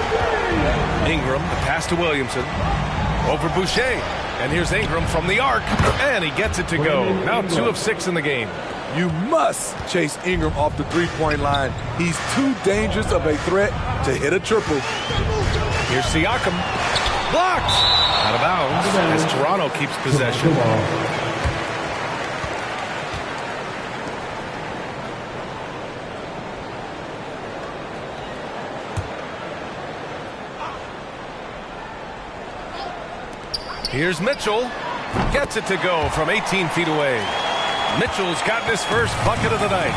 Ingram, the pass to Williamson. Over Boucher. And here's Ingram from the arc, and he gets it to go. Now 2 of 6 in the game. You must chase Ingram off the three-point line. He's too dangerous of a threat to hit a triple. Here's Siakam. Blocked! Out of bounds as Toronto keeps possession. Here's Mitchell. Gets it to go from 18 feet away. Mitchell's gotten his first bucket of the night.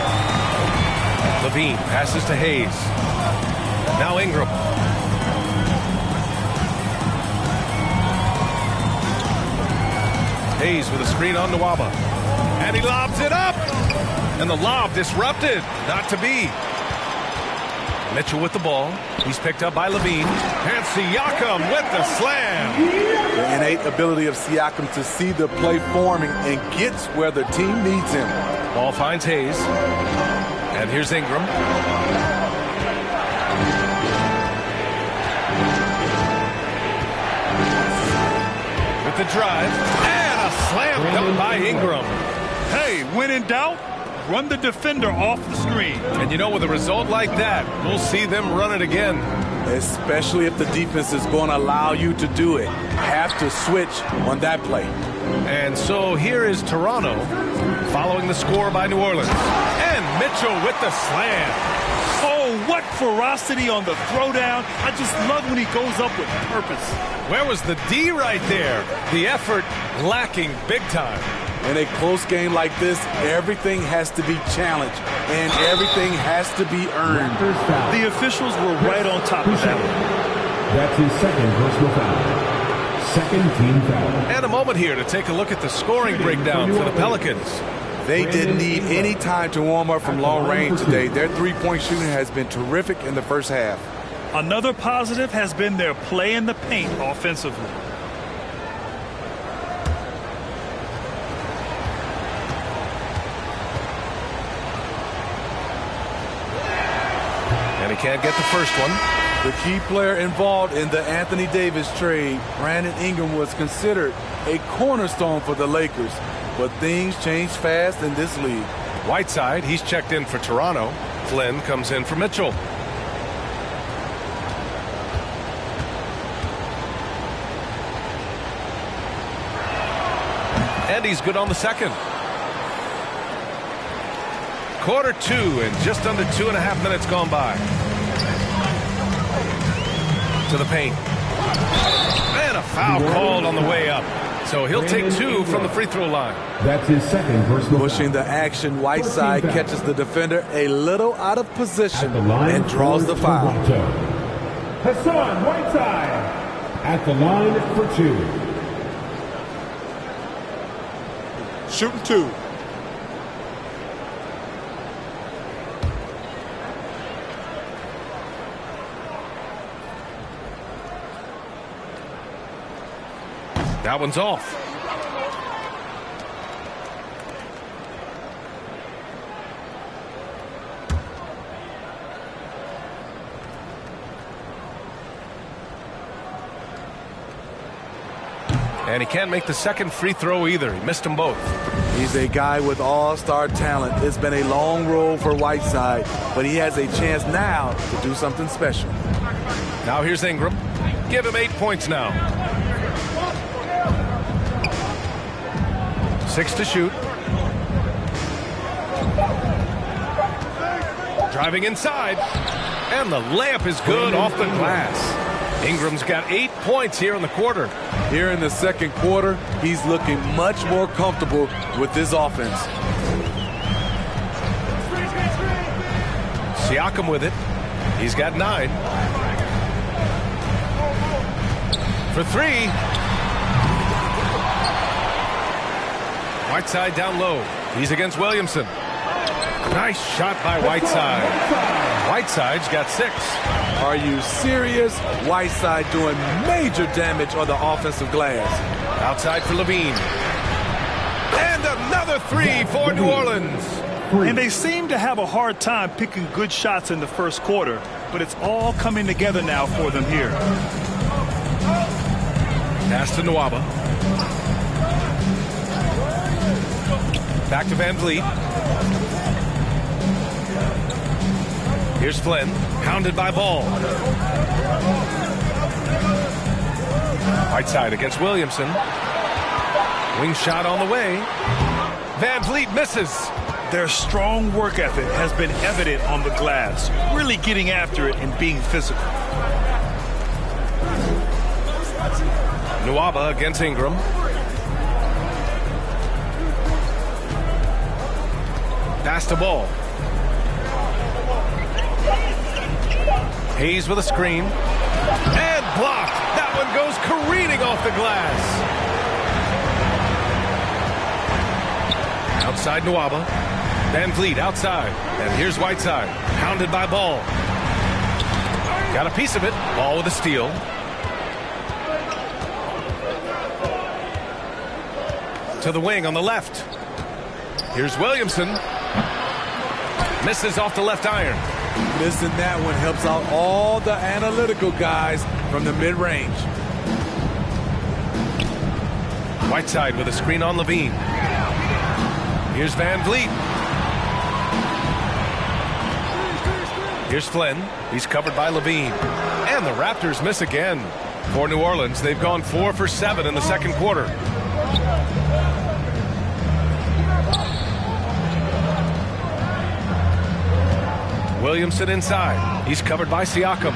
Levine passes to Hayes. Now Ingram. Hayes with a screen on Nwaba. And he lobs it up. And the lob disrupted. Not to be. Mitchell with the ball. He's picked up by Levine. And Siakam with the slam. The innate ability of Siakam to see the play forming and gets where the team needs him. Ball finds Hayes. And here's Ingram. With the drive. And a slam dunk by Ingram. Hey, when in doubt, run the defender off the screen. And you know, with a result like that, we'll see them run it again. Especially if the defense is going to allow you to do it. Have to switch on that play. And so here is Toronto following the score by New Orleans. And Mitchell with the slam. Oh, what ferocity on the throwdown. I just love when he goes up with purpose. Where was the D right there? The effort lacking big time. In a close game like this, everything has to be challenged and everything has to be earned. The officials were right on top of that one. That's his second personal foul. Second team foul. And a moment here to take a look at the scoring breakdown for the Pelicans. They didn't need any time to warm up from long range today. Their three-point shooting has been terrific in the first half. Another positive has been their play in the paint offensively. And he can't get the first one. The key player involved in the Anthony Davis trade, Brandon Ingram, was considered a cornerstone for the Lakers. But things change fast in this league. Whiteside, he's checked in for Toronto. Flynn comes in for Mitchell. And he's good on the second. Quarter two and just under 2.5 minutes gone by. To the paint. And a foul called on the way up. So he'll take two from the free throw line. That's his second personal foul. Pushing the action, Whiteside catches the defender a little out of position and draws the foul. Hassan Whiteside at the line for two. Shooting two. That one's off. And he can't make the second free throw either. He missed them both. He's a guy with all-star talent. It's been a long road for Whiteside, but he has a chance now to do something special. Now here's Ingram. Give him 8 points now. 6 to shoot. Driving inside. And the layup is good off the glass. Ingram's got 8 points here in the quarter. Here in the second quarter, he's looking much more comfortable with this offense. Siakam with it. He's got 9. For 3. Whiteside down low. He's against Williamson. Nice shot by Whiteside. Whiteside's got 6. Are you serious? Whiteside doing major damage on the offensive glass. Outside for Levine. And another 3 for New Orleans. And they seem to have a hard time picking good shots in the first quarter, but it's all coming together now for them here. Pass to Nwaba. Back to Van Vliet. Here's Flynn, hounded by Ball. Whiteside against Williamson. Wing shot on the way. Van Vliet misses. Their strong work ethic has been evident on the glass, really getting after it and being physical. Nwaba against Ingram. Pass to Ball. Hayes with a screen. And blocked. That one goes careening off the glass. Outside Nwaba. Van Vliet outside. And here's Whiteside. Hounded by Ball. Got a piece of it. Ball with a steal. To the wing on the left. Here's Williamson. Misses off the left iron. Missing that one helps out all the analytical guys from the mid-range. Whiteside with a screen on Levine. Here's Van Vliet. Here's Flynn. He's covered by Levine. And the Raptors miss again. For New Orleans, they've gone 4 for 7 in the second quarter. Williamson inside. He's covered by Siakam.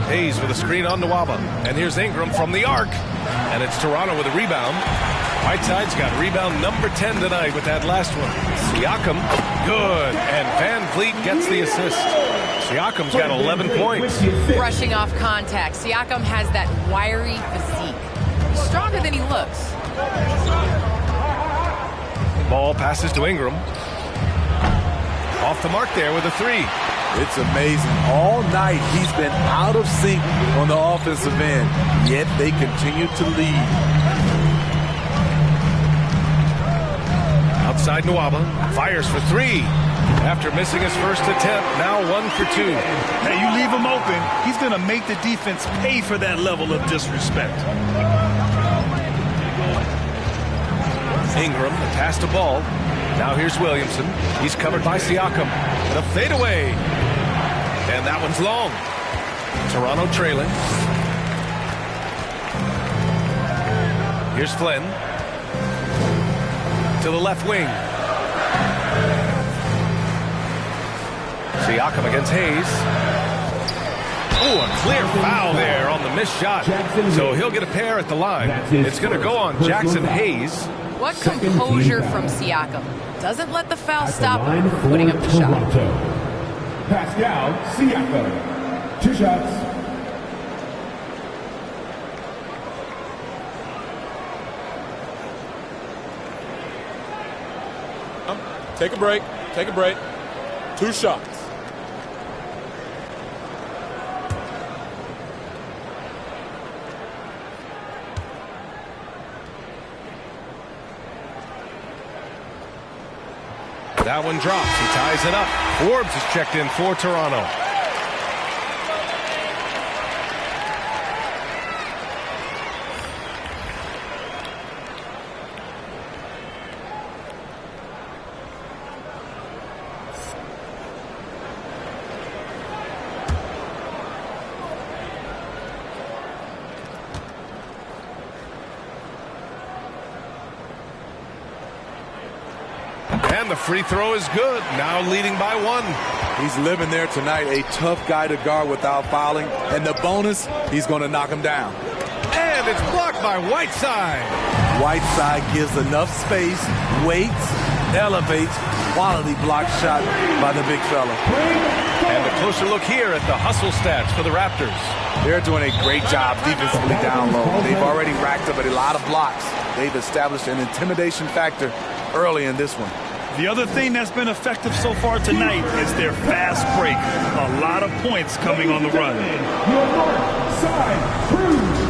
Hayes with a screen on Nwaba. And here's Ingram from the arc. And it's Toronto with a rebound. Whiteside's got rebound number 10 tonight with that last one. Siakam, good. And Van Vliet gets the assist. Siakam's got 11 points. Brushing off contact. Siakam has that wiry physique. He's stronger than he looks. Ball passes to Ingram. Off the mark there with a 3. It's amazing. All night he's been out of sync on the offensive end, yet they continue to lead. Outside Nwaba, fires for 3. After missing his first attempt, now 1 for 2. Hey, you leave him open, he's going to make the defense pay for that level of disrespect. Ingram, the pass to Ball. Now here's Williamson. He's covered by Siakam. And a fadeaway. And that one's long. Toronto trailing. Here's Flynn. To the left wing. Siakam against Hayes. Oh, a clear foul there on the missed shot. So he'll get a pair at the line. It's going to go on Jackson Hayes. What composure from Siakam. Doesn't let the foul stop him from putting up the shot. Pascal Siakam. 2 shots. Take a break. Take a break. 2 shots. That one drops. He ties it up. Forbes is checked in for Toronto. And the free throw is good. Now leading by 1. He's living there tonight. A tough guy to guard without fouling. And the bonus, he's going to knock him down. And it's blocked by Whiteside. Whiteside gives enough space, waits, elevates. Quality block shot by the big fella. And a closer look here at the hustle stats for the Raptors. They're doing a great job defensively down low. They've already racked up a lot of blocks. They've established an intimidation factor early in this one. The other thing that's been effective so far tonight is their fast break. A lot of points coming on the run. Your north side crew.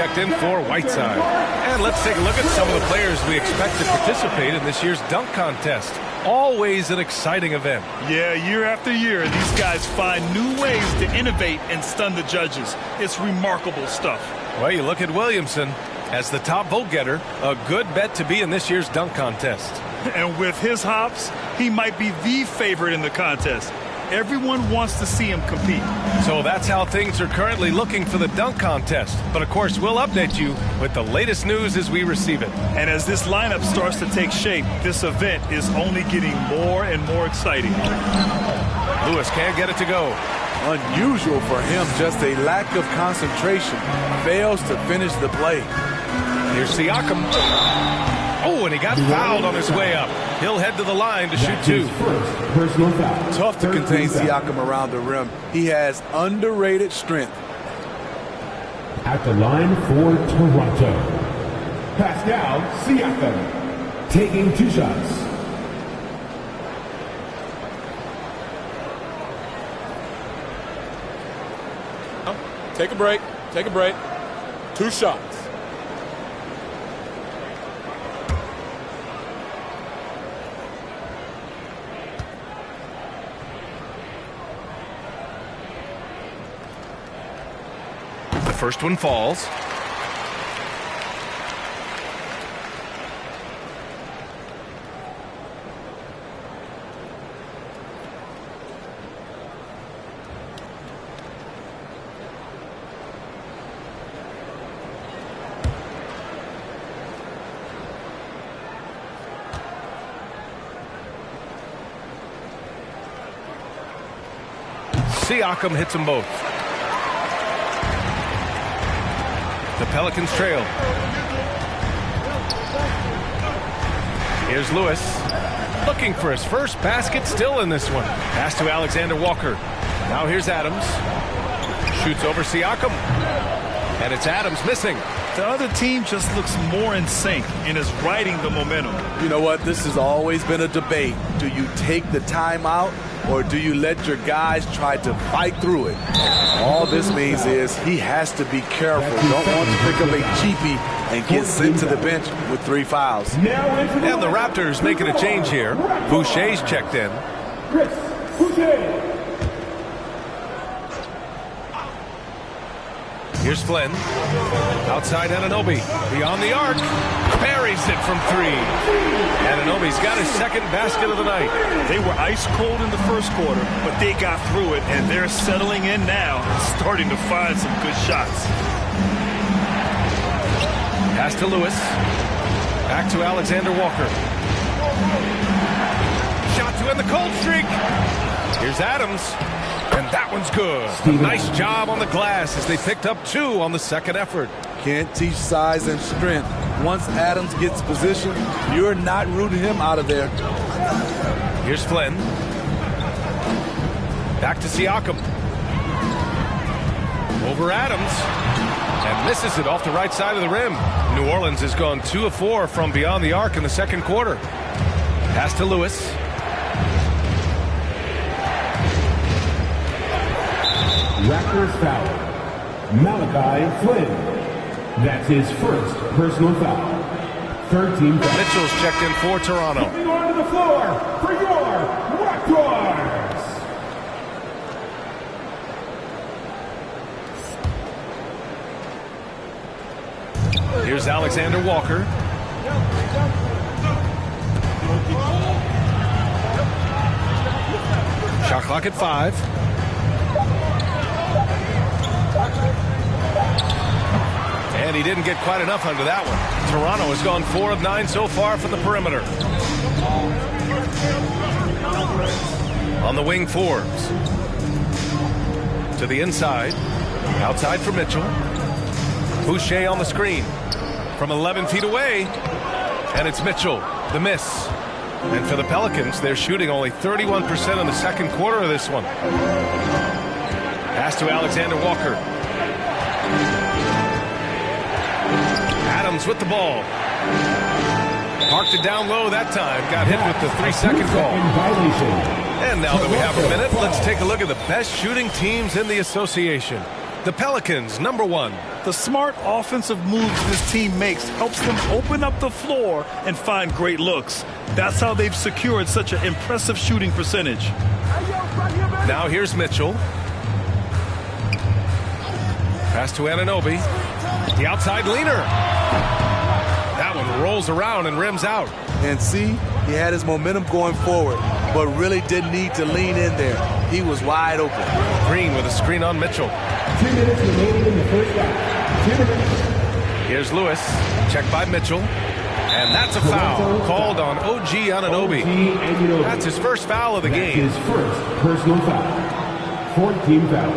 checked in for Whiteside. And let's take a look at some of the players we expect to participate in this year's dunk contest. Always an exciting event. Yeah, year after year, these guys find new ways to innovate and stun the judges. It's remarkable stuff. Well, you look at Williamson as the top vote getter, a good bet to be in this year's dunk contest. And with his hops, he might be the favorite in the contest. Everyone wants to see him compete. So that's how things are currently looking for the dunk contest. But of course, we'll update you with the latest news as we receive it. And as this lineup starts to take shape, this event is only getting more and more exciting. Lewis can't get it to go. Unusual for him, just a lack of concentration. Fails to finish the play. Here's Siakam. Oh, and he got fouled on his way up. He'll head to the line to shoot two. Personal foul. Tough to contain Siakam around the rim. He has underrated strength. At the line for Toronto, Pascal Siakam, taking 2 shots. Take a break. Take a break. 2 shots. First one falls. Siakam hits them both. The Pelicans trail. Here's Lewis. Looking for his first basket still in this one. Pass to Alexander Walker. Now here's Adams. Shoots over Siakam. And it's Adams missing. The other team just looks more in sync and is riding the momentum. You know what? This has always been a debate. Do you take the timeout or do you let your guys try to fight through it? All this means is he has to be careful. Don't want to pick up a cheapie and get sent to the bench with 3 fouls. And the Raptors making a change here. Boucher's checked in. Chris Boucher. Here's Flynn. Outside Anunoby. Beyond the arc. Buries it from 3. Anunoby's got his second basket of the night. They were ice cold in the first quarter, but they got through it, and they're settling in now, starting to find some good shots. Pass to Lewis. Back to Alexander Walker. Shot to end the cold streak. Here's Adams. And that one's good. A nice job on the glass as they picked up 2 on the second effort. Can't teach size and strength. Once Adams gets position, you're not rooting him out of there. Here's Flynn. Back to Siakam. Over Adams. And misses it off the right side of the rim. New Orleans has gone 2 of 4 from beyond the arc in the second quarter. Pass to Lewis. Raptors foul. Malachi Flynn. That's his first personal foul. Third team foul. Mitchell's checked in for Toronto. Moving on to the floor for your Raptors. Here's Alexander Walker. Shot clock at 5. And he didn't get quite enough under that one. Toronto has gone 4 of 9 so far from the perimeter. On the wing, Forbes. To the inside. Outside for Mitchell. Boucher on the screen. From 11 feet away. And it's Mitchell. The miss. And for the Pelicans, they're shooting only 31% in the second quarter of this one. Pass to Alexander Walker. Adams with the ball. Parked it down low that time. Got hit with the 3-second call. And now that we have a minute, let's take a look at the best shooting teams in the association. The Pelicans, number 1. The smart offensive moves this team makes helps them open up the floor and find great looks. That's how they've secured such an impressive shooting percentage. Now here's Mitchell. Pass to Anunoby. The outside leaner. That one rolls around and rims out. And see, he had his momentum going forward, but really didn't need to lean in there. He was wide open. Green with a screen on Mitchell. 2 minutes remaining in the first half. 2 minutes. Here's Lewis. Checked by Mitchell. And that's a foul called on OG Anunoby. That's his first foul of the game. His first personal foul. 14 foul.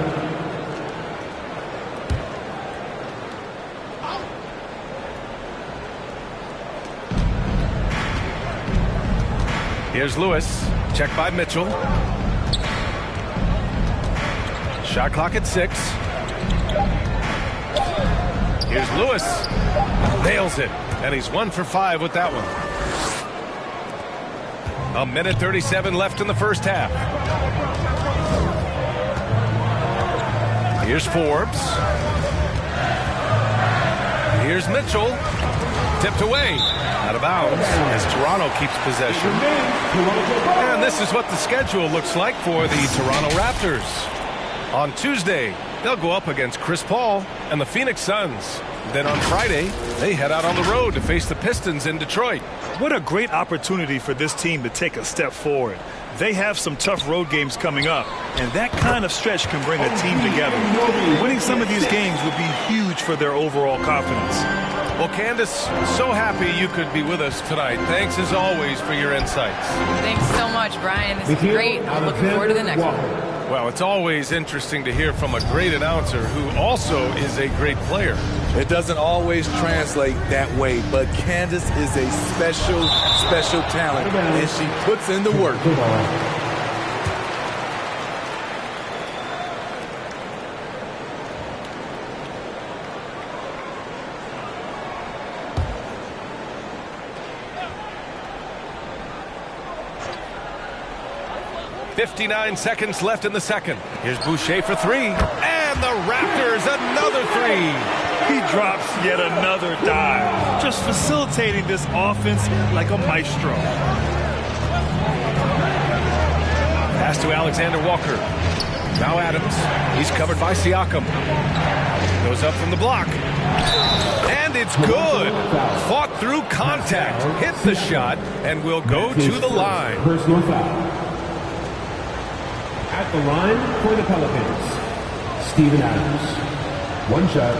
Here's Lewis. Checked by Mitchell. Shot clock at 6. Here's Lewis. Nails it. And he's 1 for 5 with that one. 1:37 left in the first half. Here's Forbes. Here's Mitchell. Tipped away. Out of bounds as Toronto keeps possession. And this is what the schedule looks like for the Toronto Raptors. On Tuesday, they'll go up against Chris Paul and the Phoenix Suns. Then on Friday, they head out on the road to face the Pistons in Detroit. What a great opportunity for this team to take a step forward. They have some tough road games coming up, and that kind of stretch can bring a team together. Winning some of these games would be huge for their overall confidence. Well, Candace, so happy you could be with us tonight. Thanks, as always, for your insights. Thanks so much, Brian. This is great. I'm looking forward to the next one. Well, it's always interesting to hear from a great announcer who also is a great player. It doesn't always translate that way, but Candace is a special, special talent, and she puts in the work. 59 seconds left in the second. Here's Boucher for 3. And the Raptors, another 3. He drops yet another dive, just facilitating this offense like a maestro. Pass to Alexander Walker. Now Adams. He's covered by Siakam. Goes up from the block. And it's good. Fought through contact. Hit the shot and will go to the line. Personal foul. At the line for the Pelicans, Steven Adams. 1 shot.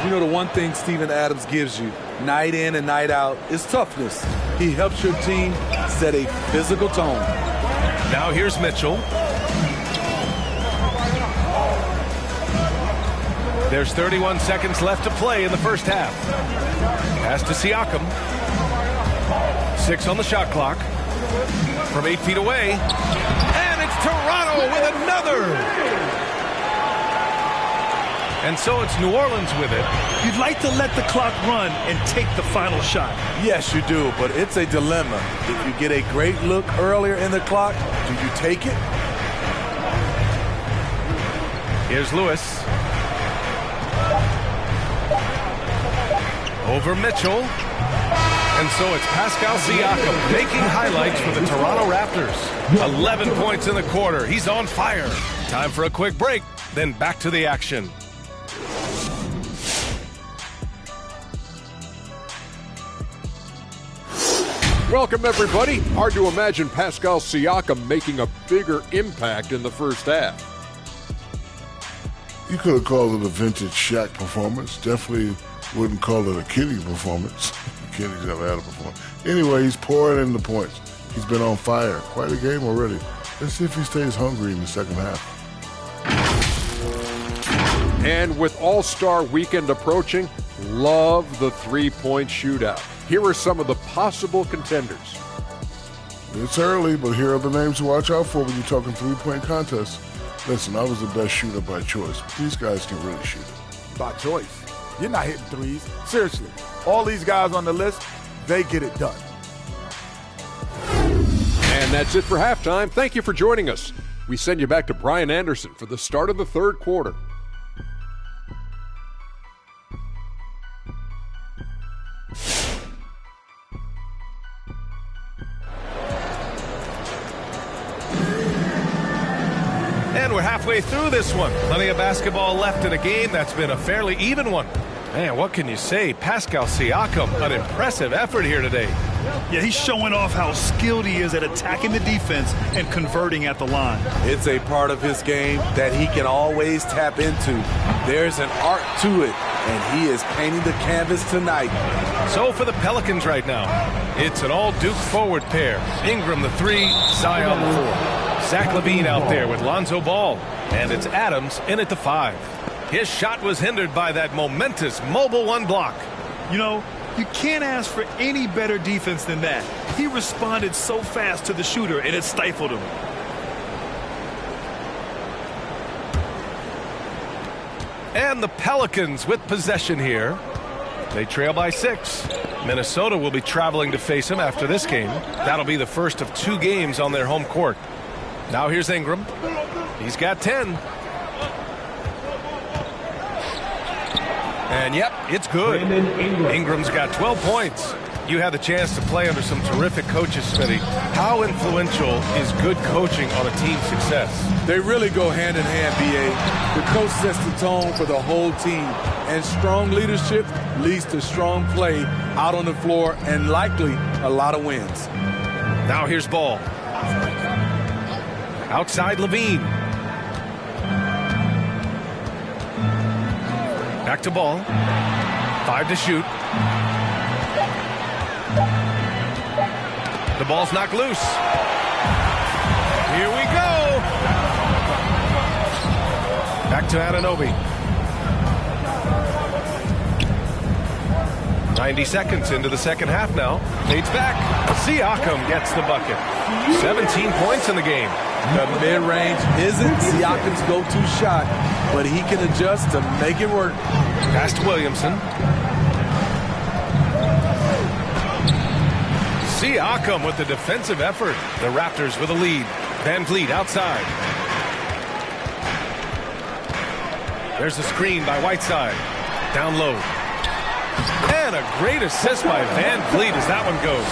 You know, the one thing Steven Adams gives you, night in and night out, is toughness. He helps your team set a physical tone. Now here's Mitchell. There's 31 seconds left to play in the first half. Pass to Siakam. 6 on the shot clock. From 8 feet away. And it's Toronto with another. And so it's New Orleans with it. You'd like to let the clock run and take the final shot. Yes, you do, but it's a dilemma. If you get a great look earlier in the clock, do you take it? Here's Lewis. Over Mitchell. And so it's Pascal Siakam making highlights for the Toronto Raptors. 11 points in the quarter. He's on fire. Time for a quick break, then back to the action. Welcome, everybody. Hard to imagine Pascal Siakam making a bigger impact in the first half. You could have called it a vintage Shaq performance. Definitely wouldn't call it a Kenny performance. Kenny's never had a performance. Anyway, he's pouring in the points. He's been on fire. Quite a game already. Let's see if he stays hungry in the second half. And with All-Star Weekend approaching, love the three-point shootout. Here are some of the possible contenders. It's early, but here are the names to watch out for when you're talking three-point contests. Listen, I was the best shooter by choice. These guys can really shoot it. By choice? You're not hitting threes. Seriously. All these guys on the list, they get it done. And that's it for halftime. Thank you for joining us. We send you back to Brian Anderson for the start of the third quarter. And we're halfway through this one. Plenty of basketball left in a game that's been a fairly even one. Man, what can you say? Pascal Siakam, an impressive effort here today. Yeah, he's showing off how skilled he is at attacking the defense and converting at the line. It's a part of his game that he can always tap into. There's an art to it, and he is painting the canvas tonight. So for the Pelicans right now, it's an all-Duke forward pair. Ingram the 3, Zion the 4. Zach LaVine out there with Lonzo Ball. And it's Adams in at the 5. His shot was hindered by that momentous mobile 1 block. You know, you can't ask for any better defense than that. He responded so fast to the shooter, and it stifled him. And the Pelicans with possession here. They trail by 6. Minnesota will be traveling to face them after this game. That'll be the first of 2 games on their home court. Now here's Ingram. He's got 10. And yep, it's good. Ingram's got 12 points. You had the chance to play under some terrific coaches, Smitty. How influential is good coaching on a team's success? They really go hand in hand, B.A. The coach sets the tone for the whole team. And strong leadership leads to strong play out on the floor and likely a lot of wins. Now here's Ball. Outside LaVine. Back to Ball. 5 to shoot. The ball's knocked loose. Here we go. Back to Anunoby. 90 seconds into the second half now. Fades back. Siakam gets the bucket. 17 points in the game. The mid-range isn't Siakam's go-to shot, but he can adjust to make it work. Pass to Williamson. Siakam with the defensive effort. The Raptors with a lead. Van Vliet outside. There's a screen by Whiteside. Down low. And a great assist by Van Vliet as that one goes.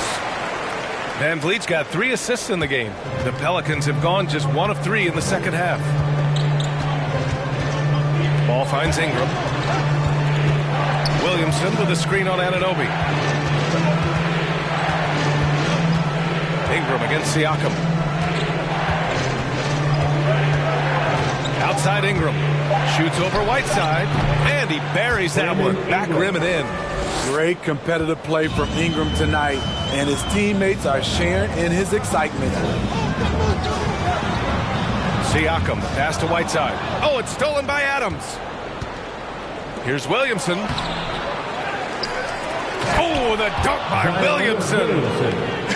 Van Vliet's got 3 assists in the game. The Pelicans have gone just 1 of 3 in the second half. Ball finds Ingram. Williamson with a screen on Anunoby. Ingram against Siakam. Outside Ingram. Shoots over Whiteside. And he buries that one. Back rim and in. Great competitive play from Ingram tonight, and his teammates are sharing in his excitement. Siakam, pass to Whiteside. Oh, it's stolen by Adams. Here's Williamson. Oh, the dunk by Williamson.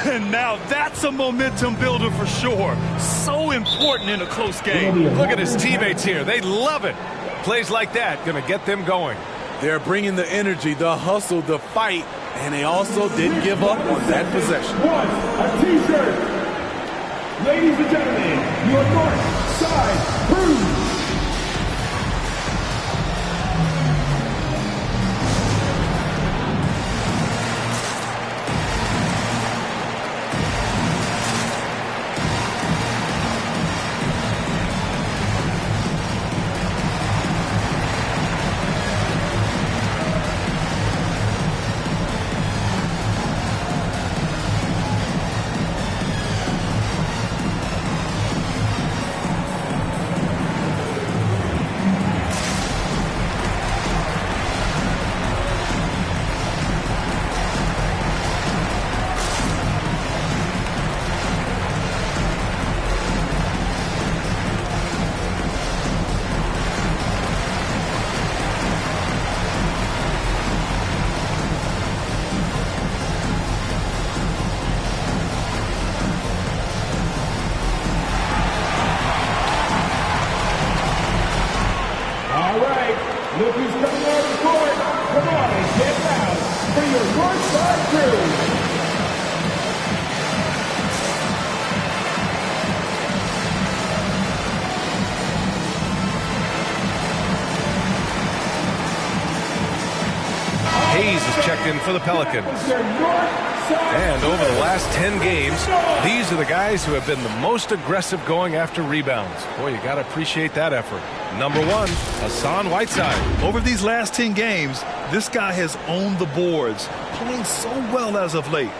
And now that's a momentum builder for sure. So important in a close game. Look at his teammates here. They love it. Plays like that going to get them going. They're bringing the energy, the hustle, the fight, and they also didn't give up on that possession. A t-shirt. Ladies and gentlemen, your North Side Crew. your north side crew. Hayes is checked in for the Pelicans. And over the last 10 games, these are the guys who have been the most aggressive going after rebounds. Boy, you got to appreciate that effort. Number 1, Hassan Whiteside. Over these last 10 games, this guy has owned the boards, playing so well as of late.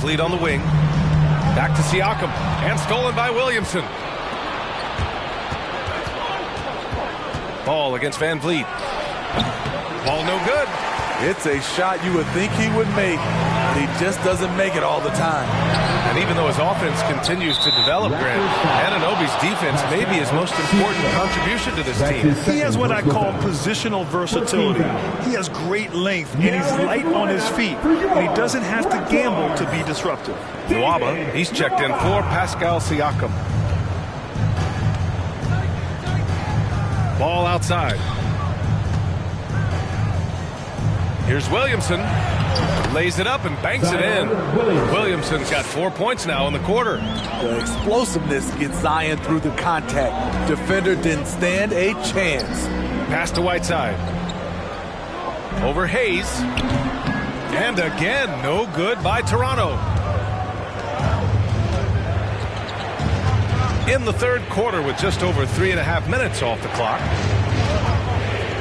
Lead on the wing. Back to Siakam. And stolen by Williamson. Ball against Van Vliet. Ball no good. It's a shot you would think he would make, but he just doesn't make it all the time. And even though his offense continues to develop, Grant, Anunoby's defense may be his most important contribution to this team. He has what I call positional versatility. He has great length, and he's light on his feet, and he doesn't have to gamble to be disruptive. Nwaba, he's checked in for Pascal Siakam. Ball outside. Here's Williamson. Lays it up and banks it in. Williamson's got 4 points now in the quarter. The explosiveness gets Zion through the contact. Defender didn't stand a chance. Pass to Whiteside. Over Hayes. And again, no good by Toronto. In the third quarter with just over 3.5 minutes off the clock.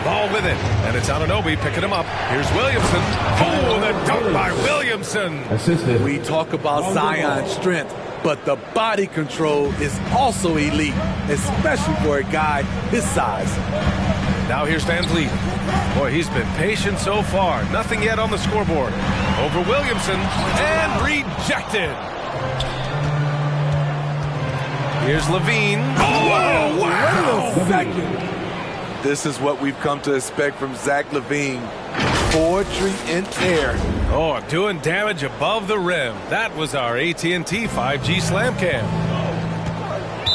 Ball with it, and it's Anunoby picking him up. Here's Williamson. Oh, the dunk by Williamson. Assisted. We talk about Zion's strength, but the body control is also elite, especially for a guy his size. Now here's Van Vliet. Boy, he's been patient so far. Nothing yet on the scoreboard. Over Williamson, and rejected. Here's Levine. Oh, wow! Wait a second. This is what we've come to expect from Zach LaVine. Poetry in air. Oh, doing damage above the rim. That was our AT&T 5G Slam Cam.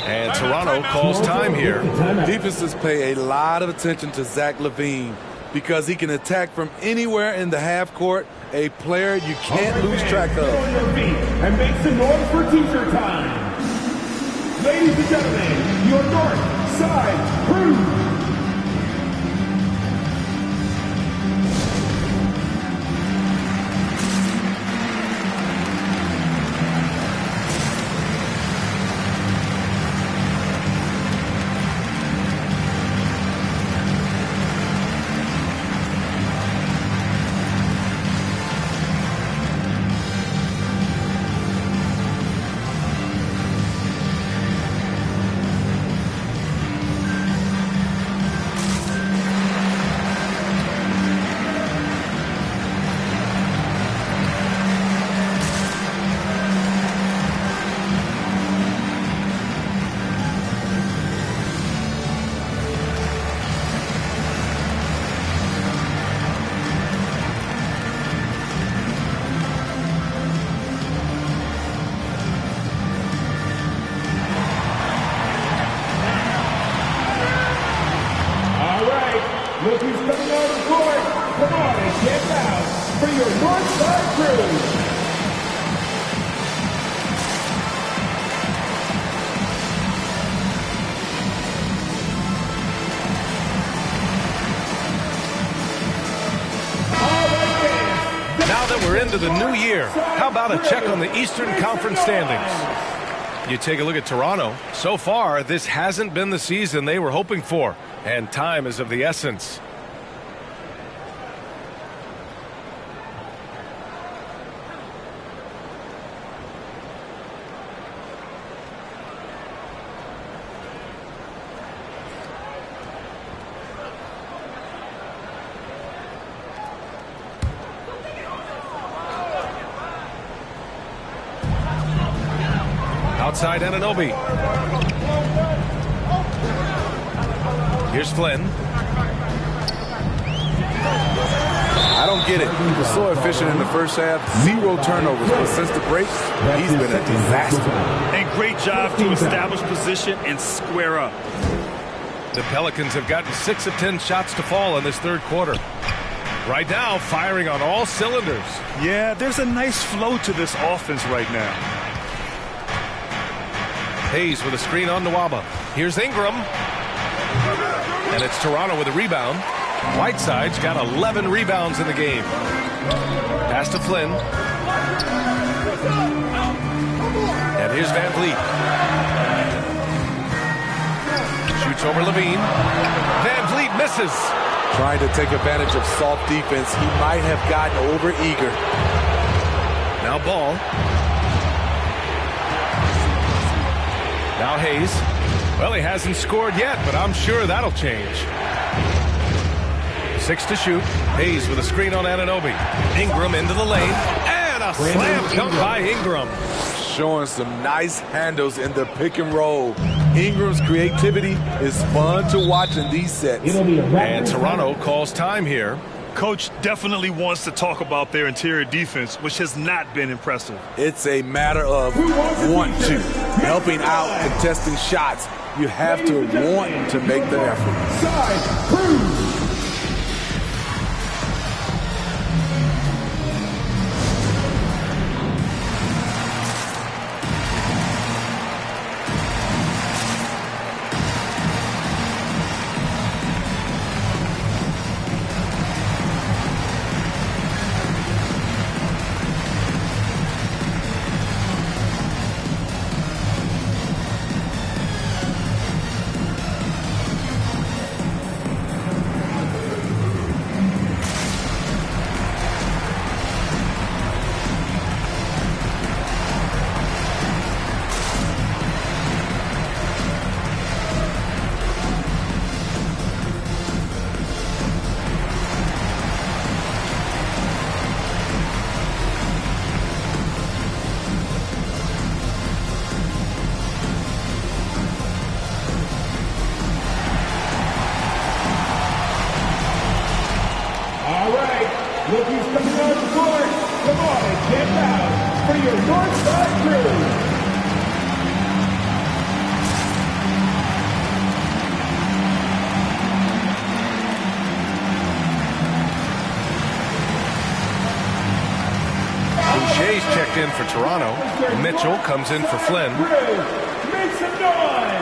And Toronto calls time here. Defenses pay a lot of attention to Zach LaVine because he can attack from anywhere in the half court, a player you can't lose track of. And make some noise for teacher time. Ladies and gentlemen, your north side crew. Look who's coming on the court. Come on and get out for your Northside crew. Now that we're into the new year, how about a check on the Eastern Conference standings? You take a look at Toronto. So far, this hasn't been the season they were hoping for, and time is of the essence. Outside Anunoby. Here's Flynn. I don't get it. He was so efficient in the first half. 0 turnovers. But since the break, he's been a disaster. And great job to establish position and square up. The Pelicans have gotten 6 of 10 shots to fall in this third quarter. Right now, firing on all cylinders. Yeah, there's a nice flow to this offense right now. Hayes with a screen on Nwaba. Here's Ingram. And it's Toronto with a rebound. Whiteside's got 11 rebounds in the game. Pass to Flynn. And here's Van Vliet. Shoots over Levine. Van Vliet misses. Trying to take advantage of soft defense. He might have gotten over eager. Now Ball. Now Hayes. Well, he hasn't scored yet, but I'm sure that'll change. 6 to shoot. Hayes with a screen on Anunoby. Ingram into the lane. And a slam dunk by Ingram. Showing some nice handles in the pick and roll. Ingram's creativity is fun to watch in these sets. And Toronto calls time here. Coach definitely wants to talk about their interior defense, which has not been impressive. It's a matter of want to. Helping out, contesting shots. You have to want to make the effort. Checked in for Toronto. Mitchell comes in for Flynn. Make some noise!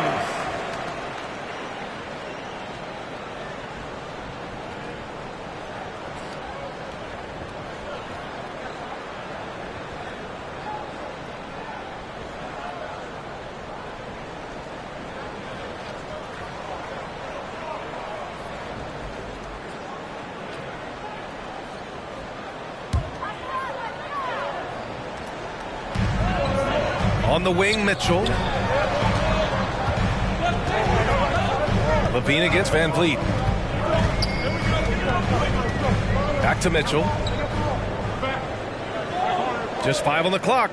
On the wing, Mitchell. Levine against Van Vliet. Back to Mitchell. Just 5 on the clock.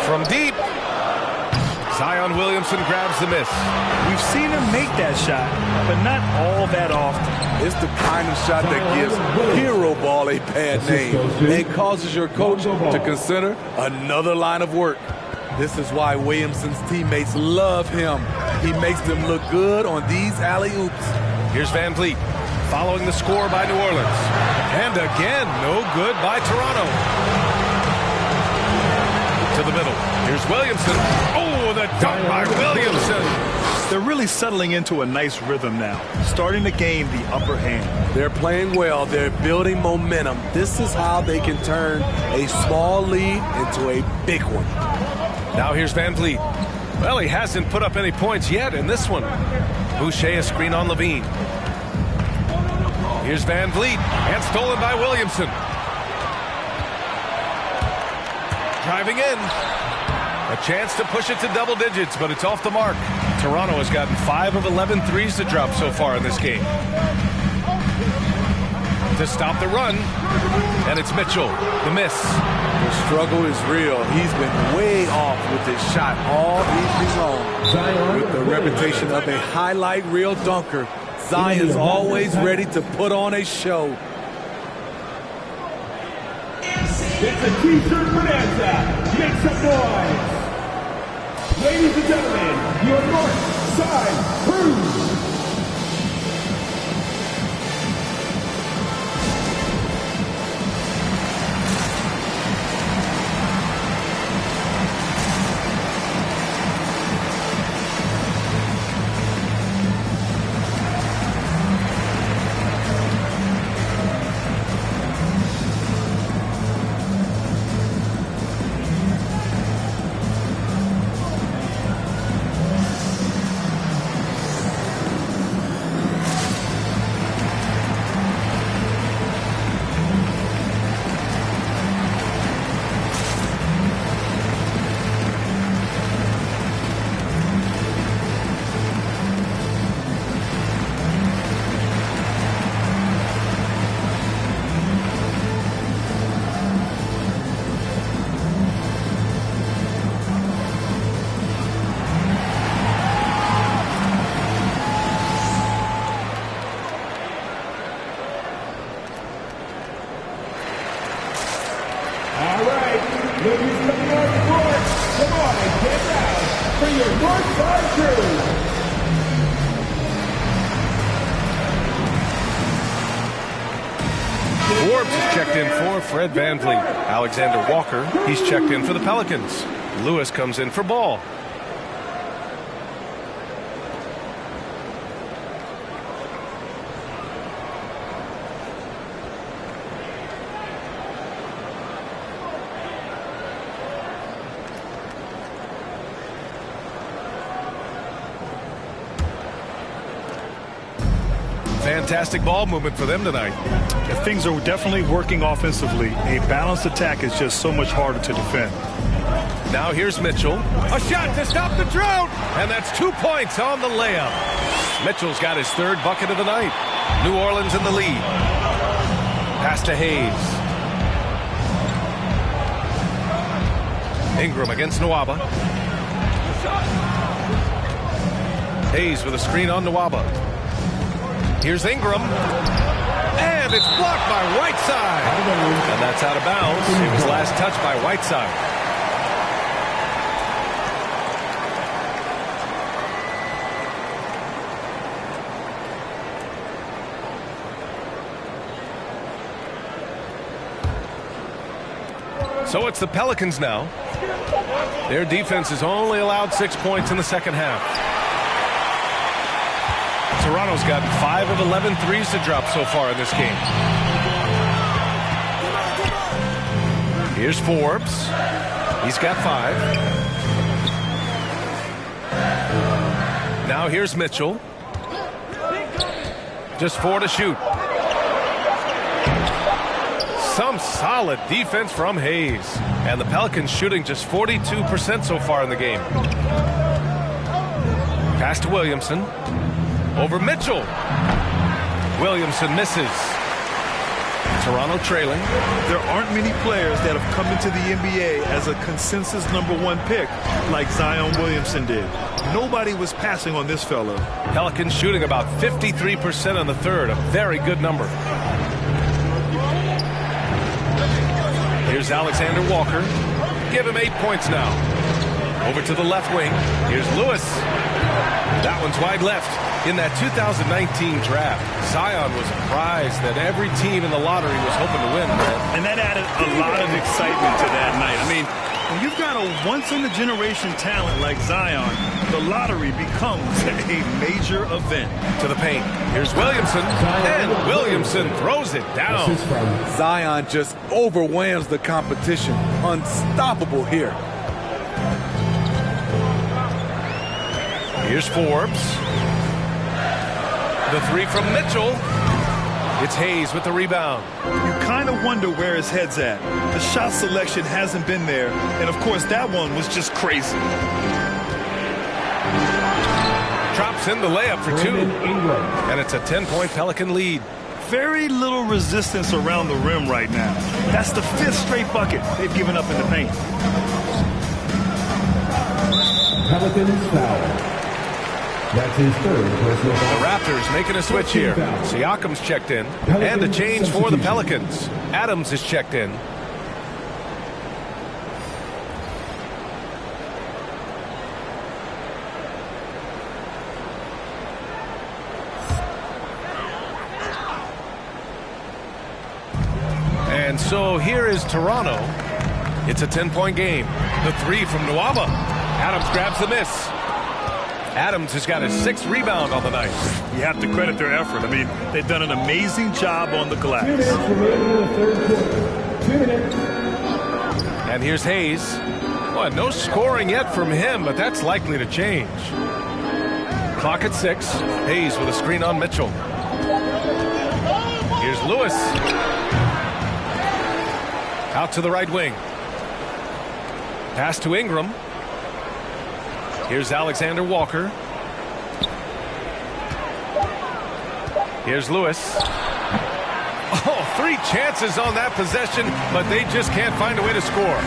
From deep. Zion Williamson grabs the miss. We've seen him make that shot, but not all that often. It's the kind of shot that gives hero ball a bad name and causes your coach to consider another line of work. This is why Williamson's teammates love him. He makes them look good on these alley-oops. Here's Van Vliet following the score by New Orleans. And again, no good by Toronto. To the middle. Here's Williamson. Oh, the dunk by Williamson. They're really settling into a nice rhythm now, starting to gain the upper hand. They're playing well. They're building momentum. This is how they can turn a small lead into a big one. Now here's Van Vliet. Well, he hasn't put up any points yet in this one. Boucher a screen on Levine. Here's Van Vliet, and stolen by Williamson. Driving in. A chance to push it to double digits, but it's off the mark. Toronto has gotten 5 of 11 threes to drop so far in this game. To stop the run, and it's Mitchell, the miss. The struggle is real. He's been way off with his shot all evening long. With the reputation of a highlight reel dunker. Zion's always ready to put on a show. It's a t-shirt bonanza. Make some noise. Ladies and gentlemen, your North Side Crew. Forbes is checked in for Fred VanVleet. Alexander Walker, he's checked in for the Pelicans. Lewis comes in for Ball. Fantastic ball movement for them tonight. Yeah, things are definitely working offensively. A balanced attack is just so much harder to defend. Now here's Mitchell. A shot to stop the drought. And that's 2 points on the layup. Mitchell's got his third bucket of the night. New Orleans in the lead. Pass to Hayes. Ingram against Nwaba. Hayes with a screen on Nwaba. Here's Ingram, and it's blocked by Whiteside. And that's out of bounds. It was last touched by Whiteside. So it's the Pelicans now. Their defense has only allowed 6 points in the second half. Toronto's gotten 5 of 11 threes to drop so far in this game. Here's Forbes. He's got 5. Now here's Mitchell. Just 4 to shoot. Some solid defense from Hayes. And the Pelicans shooting just 42% so far in the game. Pass to Williamson. Over Mitchell. Williamson misses. Toronto trailing. There aren't many players that have come into the NBA as a consensus #1 pick like Zion Williamson did. Nobody was passing on this fella. Pelicans shooting about 53% on the third, a very good number. Here's Alexander Walker. Give him 8 points now. Over to the left wing. Here's Lewis. That one's wide left. In that 2019 draft, Zion was a prize that every team in the lottery was hoping to win. And that added a lot of excitement to that night. I mean, when you've got a once-in-a-generation talent like Zion, the lottery becomes a major event. To the paint. Here's Williamson. And Williamson throws it down. Zion just overwhelms the competition. Unstoppable here. Here's Forbes. The three from Mitchell. It's Hayes with the rebound. You kind of wonder where his head's at. The shot selection hasn't been there. And, of course, that one was just crazy. Drops in the layup for 2. And it's a 10-point Pelican lead. Very little resistance around the rim right now. That's the 5th straight bucket they've given up in the paint. Pelicans foul. That's his third personal foul. The Raptors making a switch here. Siakam's checked in. And a change for the Pelicans. Adams is checked in. And so here is Toronto. It's a 10-point game. The three from Nwaba. Adams grabs the miss. Adams has got his 6th rebound on the night. You have to credit their effort. I mean, they've done an amazing job on the glass. 2 minutes remaining in the third quarter. 2 minutes. And here's Hayes. Well, no scoring yet from him, but that's likely to change. Clock at 6. Hayes with a screen on Mitchell. Here's Lewis. Out to the right wing. Pass to Ingram. Here's Alexander Walker. Here's Lewis. Oh, 3 chances on that possession, but they just can't find a way to score.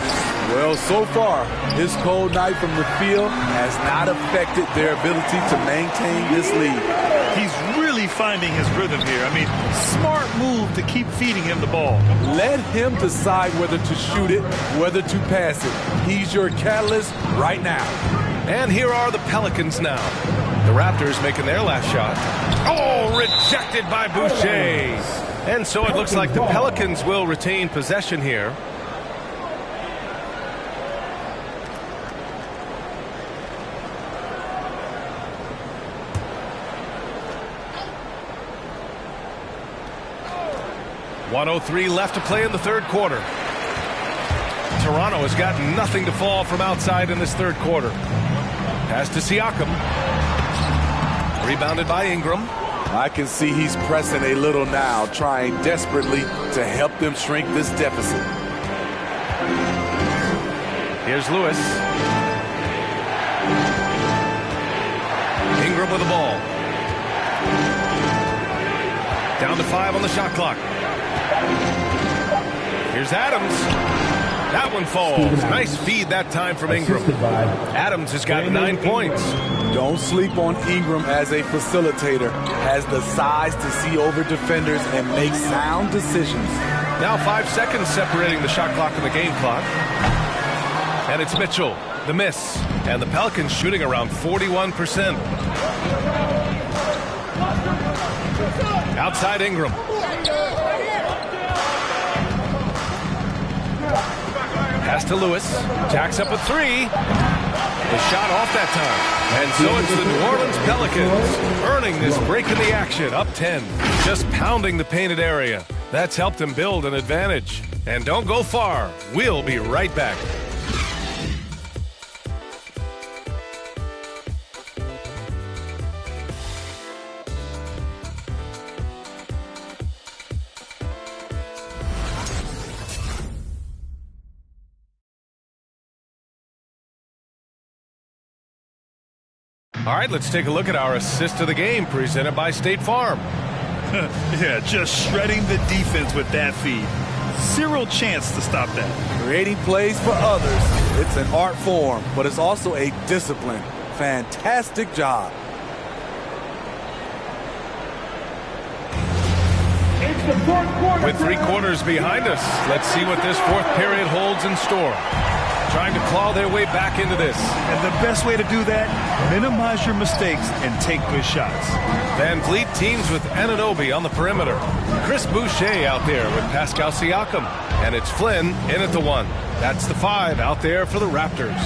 Well, so far, his cold night from the field has not affected their ability to maintain this lead. He's really finding his rhythm here. I mean, smart move to keep feeding him the ball. Let him decide whether to shoot it, whether to pass it. He's your catalyst right now. And here are the Pelicans now. The Raptors making their last shot. Oh, rejected by Boucher. And so it looks like the Pelicans will retain possession here. .103 left to play in the third quarter. Toronto has got nothing to fall from outside in this third quarter. Pass to Siakam. Rebounded by Ingram. I can see he's pressing a little now, trying desperately to help them shrink this deficit. Here's Lewis. Ingram with the ball. Down to 5 on the shot clock. Here's Adams. That one falls. Nice feed that time from Ingram. Adams has got 9 points. Don't sleep on Ingram as a facilitator. Has the size to see over defenders and make sound decisions. Now 5 seconds separating the shot clock and the game clock. And it's Mitchell, the miss. And the Pelicans shooting around 41%. Outside Ingram. Pass to Lewis. Jacks up a 3. The shot off that time. And so it's the New Orleans Pelicans earning this break in the action. Up 10. Just pounding the painted area. That's helped them build an advantage. And don't go far. We'll be right back. All right, let's take a look at our assist of the game presented by State Farm. Yeah, just shredding the defense with that feed. Zero chance to stop that. Creating plays for others. It's an art form, but it's also a discipline. Fantastic job. With 3 quarters behind us, let's see what this fourth period holds in store. Trying to claw their way back into this. And the best way to do that, minimize your mistakes and take good shots. Van Vliet teams with Anunoby on the perimeter. Chris Boucher out there with Pascal Siakam. And it's Flynn in at the 1. That's the 5 out there for the Raptors.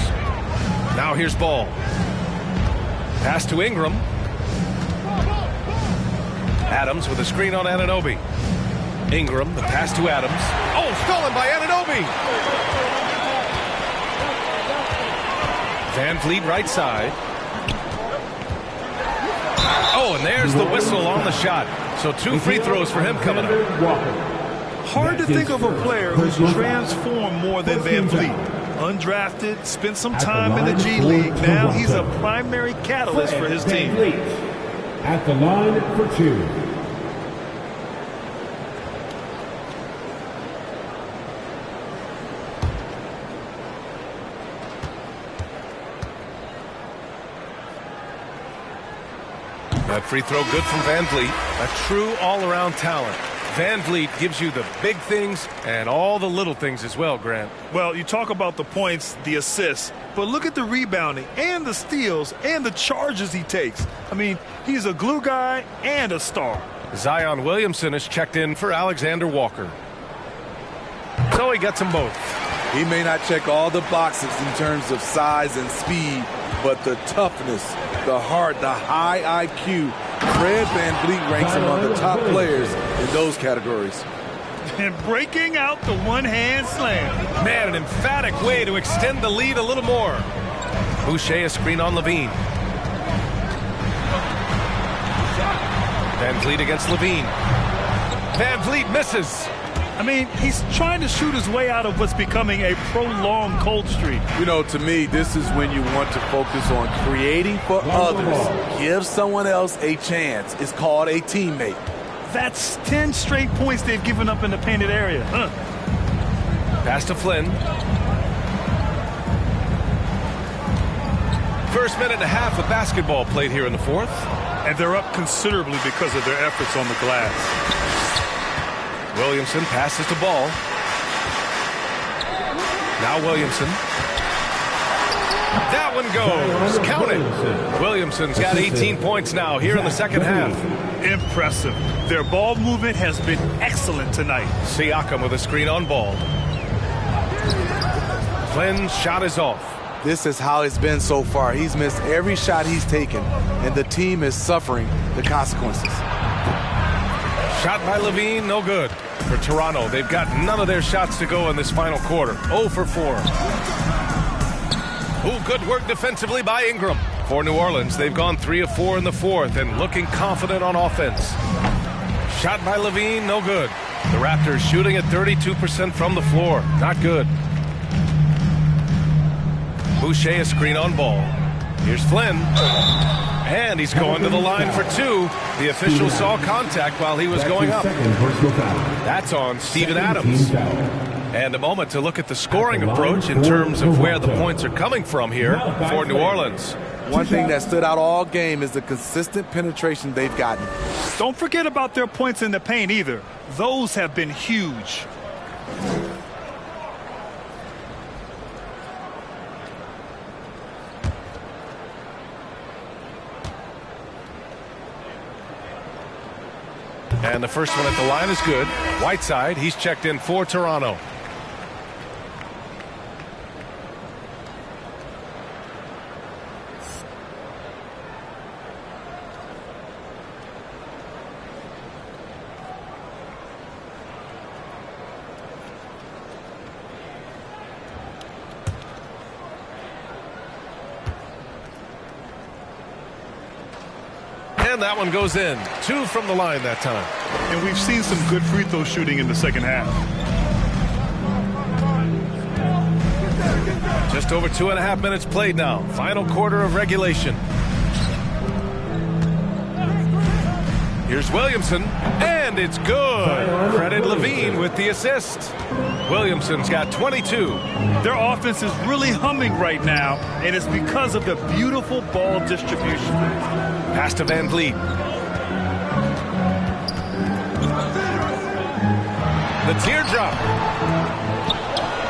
Now here's Ball. Pass to Ingram. Adams with a screen on Anunoby. Ingram, the pass to Adams. Oh, stolen by Anunoby! Van Vliet right side. Oh, and there's the whistle on the shot. So 2 free throws for him coming up. Hard to think of a player who's transformed more than Van Vliet. Undrafted, spent some time in the G League. Now he's a primary catalyst for his team. At the line for 2. That free throw good from Van Vliet. A true all-around talent. Van Vliet gives you the big things and all the little things as well, Grant. Well, you talk about the points, the assists, but look at the rebounding and the steals and the charges he takes. I mean, he's a glue guy and a star. Zion Williamson is checked in for Alexander Walker. So he gets them both. He may not check all the boxes in terms of size and speed, but the toughness, the heart, the high IQ, Fred VanVleet ranks among the top players in those categories. And breaking out the one-hand slam. Man, an emphatic way to extend the lead a little more. Boucher a screen on Levine. VanVleet against Levine. VanVleet misses. I mean, he's trying to shoot his way out of what's becoming a prolonged cold streak. You know, to me, this is when you want to focus on creating for others. Give someone else a chance. It's called a teammate. That's 10 straight points they've given up in the painted area. Pass to Flynn. First minute and a half of basketball played here in the fourth. And they're up considerably because of their efforts on the glass. Williamson passes the ball. Now Williamson. That one goes. Count it. Williamson's got 18 points now here in the second half. Impressive. Their ball movement has been excellent tonight. Siakam with a screen on ball. Flynn's shot is off. This is how it's been so far. He's missed every shot he's taken, and the team is suffering the consequences. Shot by Levine, no good. For Toronto, they've got none of their shots to go in this final quarter. 0 for 4. Ooh, good work defensively by Ingram. For New Orleans, they've gone 3 of 4 in the fourth and looking confident on offense. Shot by Levine, no good. The Raptors shooting at 32% from the floor. Not good. Boucher a screen on ball. Here's Flynn. And he's going to the line for 2. The official saw contact while he was going up. That's on Steven Adams. And a moment to look at the scoring approach in terms of where the points are coming from here for New Orleans. One thing that stood out all game is the consistent penetration they've gotten. Don't forget about their points in the paint either. Those have been huge. And the first one at the line is good. Whiteside, he's checked in for Toronto. And that one goes in. 2 from the line that time. And we've seen some good free throw shooting in the second half. Just over 2.5 minutes played now. Final quarter of regulation. Here's Williamson, and it's good. Credit Levine with the assist. Williamson's got 22. Their offense is really humming right now, and it's because of the beautiful ball distribution. Pass to Van Vliet. The teardrop.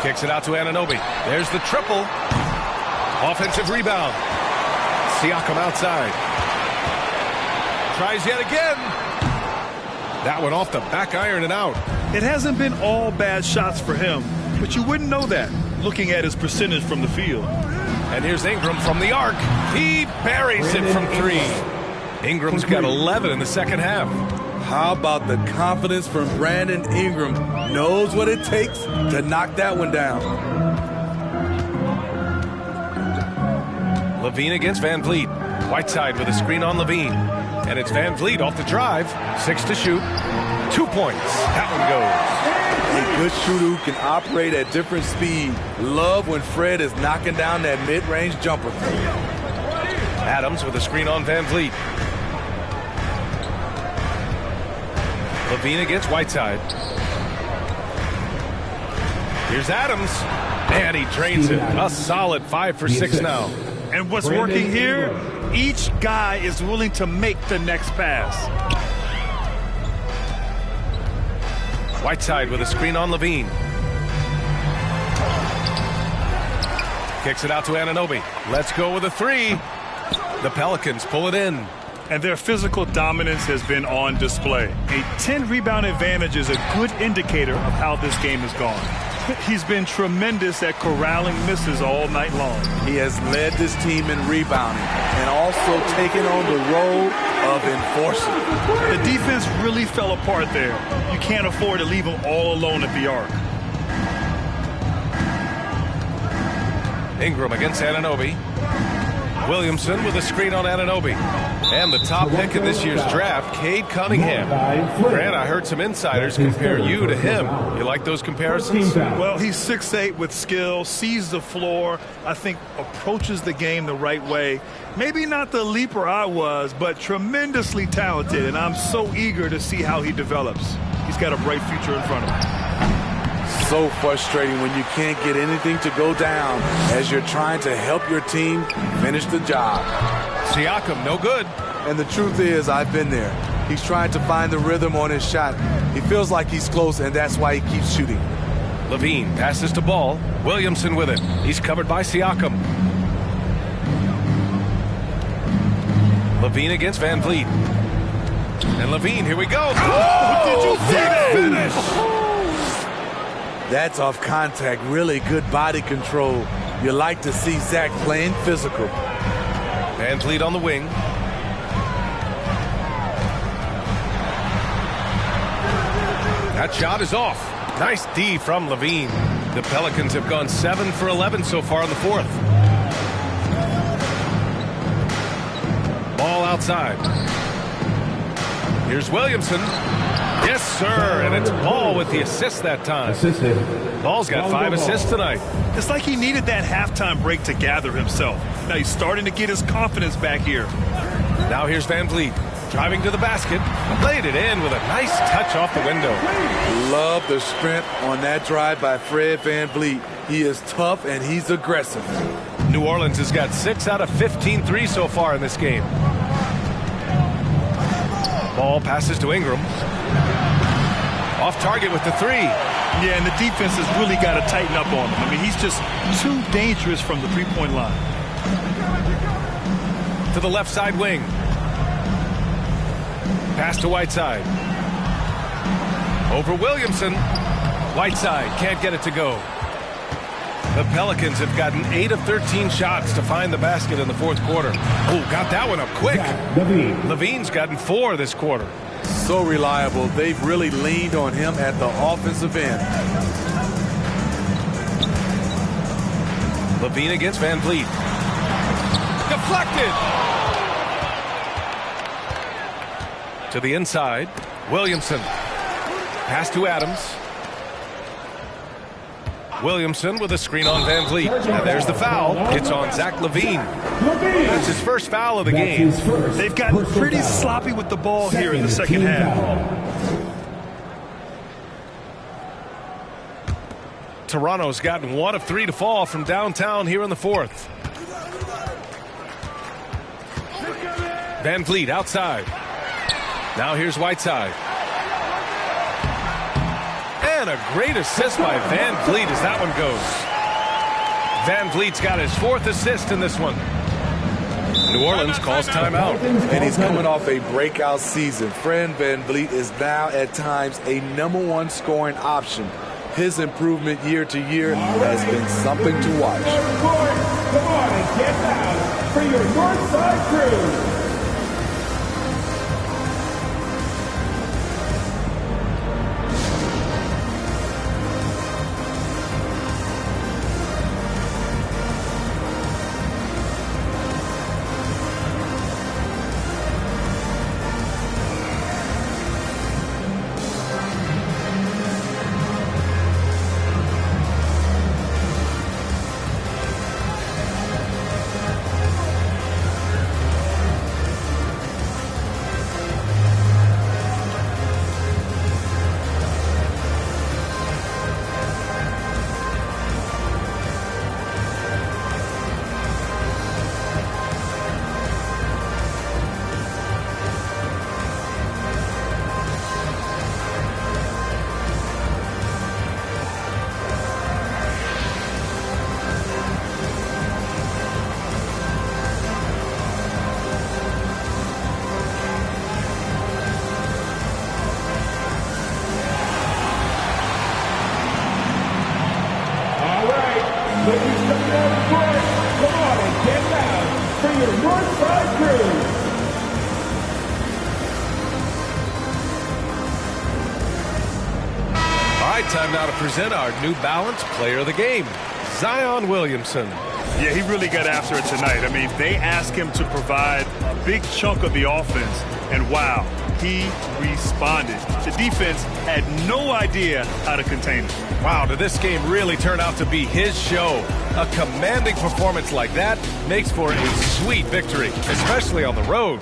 Kicks it out to Anunoby. There's the triple. Offensive rebound. Siakam outside. Tries yet again. That one off the back iron and out. It hasn't been all bad shots for him, but you wouldn't know that looking at his percentage from the field. And here's Ingram from the arc. He buries it from 3. Ingram's got 11 in the second half. How about the confidence from Brandon Ingram? Knows what it takes to knock that one down. Levine against Van Vliet. Whiteside with a screen on Levine. And it's Van Vliet off the drive. 6 to shoot. 2 points. That one goes. A good shooter who can operate at different speed. Love when Fred is knocking down that mid-range jumper. Adams with a screen on Van Vliet. Levine against Whiteside. Here's Adams. And he drains it. A solid 5 for 6 now. And what's working here, each guy is willing to make the next pass. Whiteside with a screen on Levine. Kicks it out to Anunoby. Let's go with a three. The Pelicans pull it in. And their physical dominance has been on display. A 10-rebound advantage is a good indicator of how this game has gone. He's been tremendous at corralling misses all night long. He has led this team in rebounding and also taken on the role of enforcer. The defense really fell apart there. You can't afford to leave them all alone at the arc. Ingram against Anunoby. Williamson with a screen on Anunoby. And the top pick in this year's draft, Cade Cunningham. Grant, I heard some insiders compare you to him. You like those comparisons? Well, he's 6'8" with skill, sees the floor, I think approaches the game the right way. Maybe not the leaper I was, but tremendously talented, and I'm so eager to see how he develops. He's got a bright future in front of him. So frustrating when you can't get anything to go down as you're trying to help your team finish the job. Siakam, no good. And the truth is, I've been there. He's trying to find the rhythm on his shot. He feels like he's close, and that's why he keeps shooting. Levine passes to Ball. Williamson with it. He's covered by Siakam. Levine against Van Vliet. And Levine, here we go. Oh, did you see that finish? That's off contact. Really good body control. You like to see Zach playing physical. Van Vliet on the wing. That shot is off. Nice D from Levine. The Pelicans have gone 7 for 11 so far in the fourth. Ball outside. Here's Williamson. Yes, sir, and it's Ball with the assist that time. Ball's got 5 assists tonight. It's like he needed that halftime break to gather himself. Now he's starting to get his confidence back here. Now here's Van Vliet. Driving to the basket. Laid it in with a nice touch off the window. Love the sprint on that drive by Fred Van Vliet. He is tough and he's aggressive. New Orleans has got 6 out of 15 threes so far in this game. Ball passes to Ingram. Off target with the three. Yeah, and the defense has really got to tighten up on him. I mean, he's just too dangerous from the three-point line. To the left side wing. Pass to Whiteside. Over Williamson. Whiteside can't get it to go. The Pelicans have gotten 8 of 13 shots to find the basket in the fourth quarter. Oh, got that one up quick. Levine's gotten 4 this quarter. So reliable. They've really leaned on him at the offensive end. Levine against Van Vliet. Deflected. To the inside. Williamson. Pass to Adams. Williamson with a screen on Van Vliet. And there's the foul. It's on Zach Levine. That's his first foul of the game. They've gotten pretty sloppy with the ball here in the second half. Toronto's gotten 1 of 3 to fall from downtown here in the fourth. Van Vliet outside. Now here's Whiteside. And a great assist by Van Vliet as that one goes. Van Vliet's got his 4th assist in this one. New Orleans calls timeout. And he's coming off a breakout season. Fred Van Vliet is now at times a #1 scoring option. His improvement year to year has been something to watch. Come on and get down for your Northside Crew. north side crew. All right, time now to present our New Balance Player of the Game, Zion Williamson. Yeah, he really got after it tonight. I mean, they asked him to provide a big chunk of the offense, and wow, he responded. The defense had no idea how to contain him. Wow, did this game really turn out to be his show? A commanding performance like that makes for a sweet victory, especially on the road.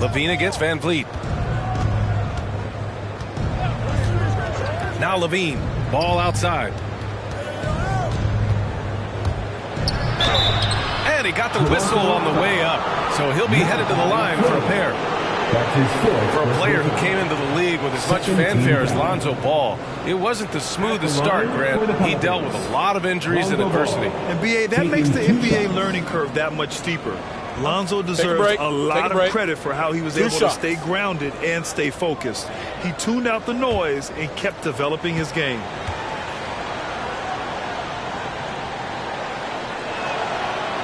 Levine against Van Vliet. Now Levine, ball outside. And he got the whistle on the way up, so he'll be headed to the line for a pair. For a player who came into the league with as much fanfare as Lonzo Ball, it wasn't the smoothest start, Grant. He dealt with a lot of injuries and adversity. And BA, that makes the NBA learning curve that much steeper. Lonzo deserves a lot of credit for how he was able to stay grounded and stay focused. He tuned out the noise and kept developing his game.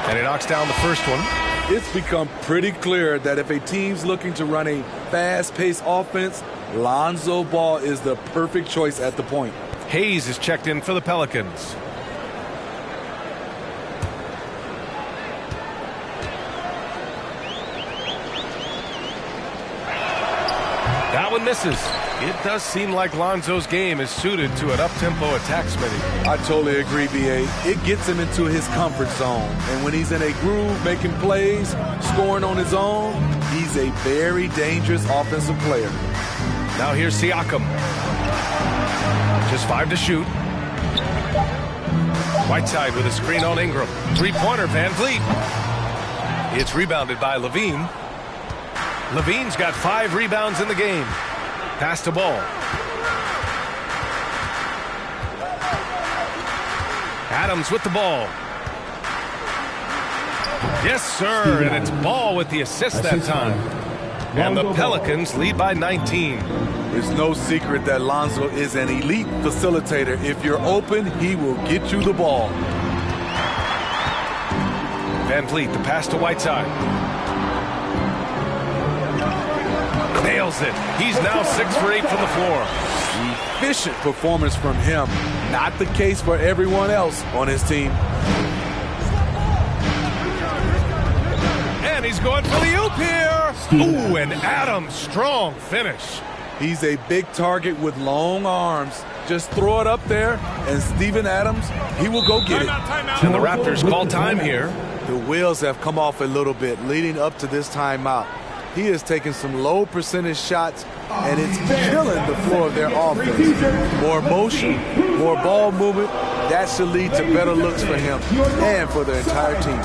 And he knocks down the first one. It's become pretty clear that if a team's looking to run a fast-paced offense, Lonzo Ball is the perfect choice at the point. Hayes is checked in for the Pelicans. That one misses. It does seem like Lonzo's game is suited to an up-tempo attack, Smitty. I totally agree, B.A. It gets him into his comfort zone. And when he's in a groove, making plays, scoring on his own, he's a very dangerous offensive player. Now here's Siakam. Just 5 to shoot. Whiteside with a screen on Ingram. Three-pointer, Van Vliet. It's rebounded by Levine. Levine's got 5 rebounds in the game. Pass to Ball. Adams with the ball. Yes, sir, and it's Ball with the assist that time. And the Pelicans lead by 19. It's no secret that Lonzo is an elite facilitator. If you're open, he will get you the ball. Van Vliet, the pass to Whiteside. Nails it. He's now 6 for 8 from the floor. Efficient performance from him. Not the case for everyone else on his team. And he's going for the oop here. Ooh, and Adams, strong finish. He's a big target with long arms. Just throw it up there, and Steven Adams, he will go get it. And the Raptors call time here. The wheels have come off a little bit leading up to this timeout. He is taking some low percentage shots, and it's killing the floor of their offense. More motion, more ball movement, that should lead to better looks for him and for the entire team.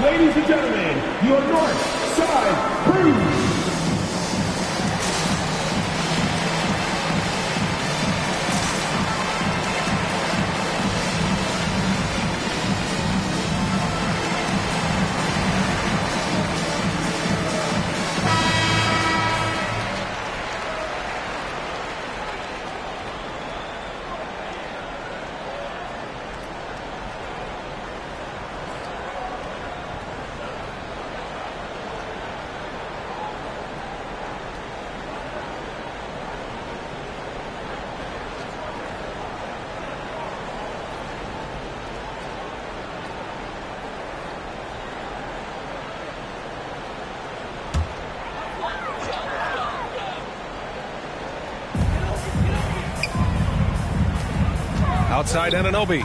Ladies and gentlemen, your North Side Crew. Outside Anunoby.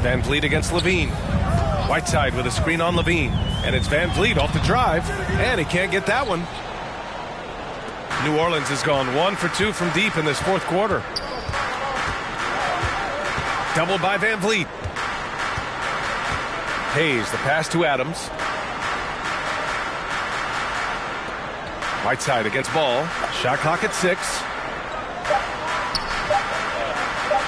Van Vliet against Levine. Whiteside with a screen on Levine. And it's Van Vliet off the drive. And he can't get that one. New Orleans has gone 1 for 2 from deep in this fourth quarter. Doubled by Van Vliet. Hayes, the pass to Adams. Whiteside against Ball. Shot clock at 6.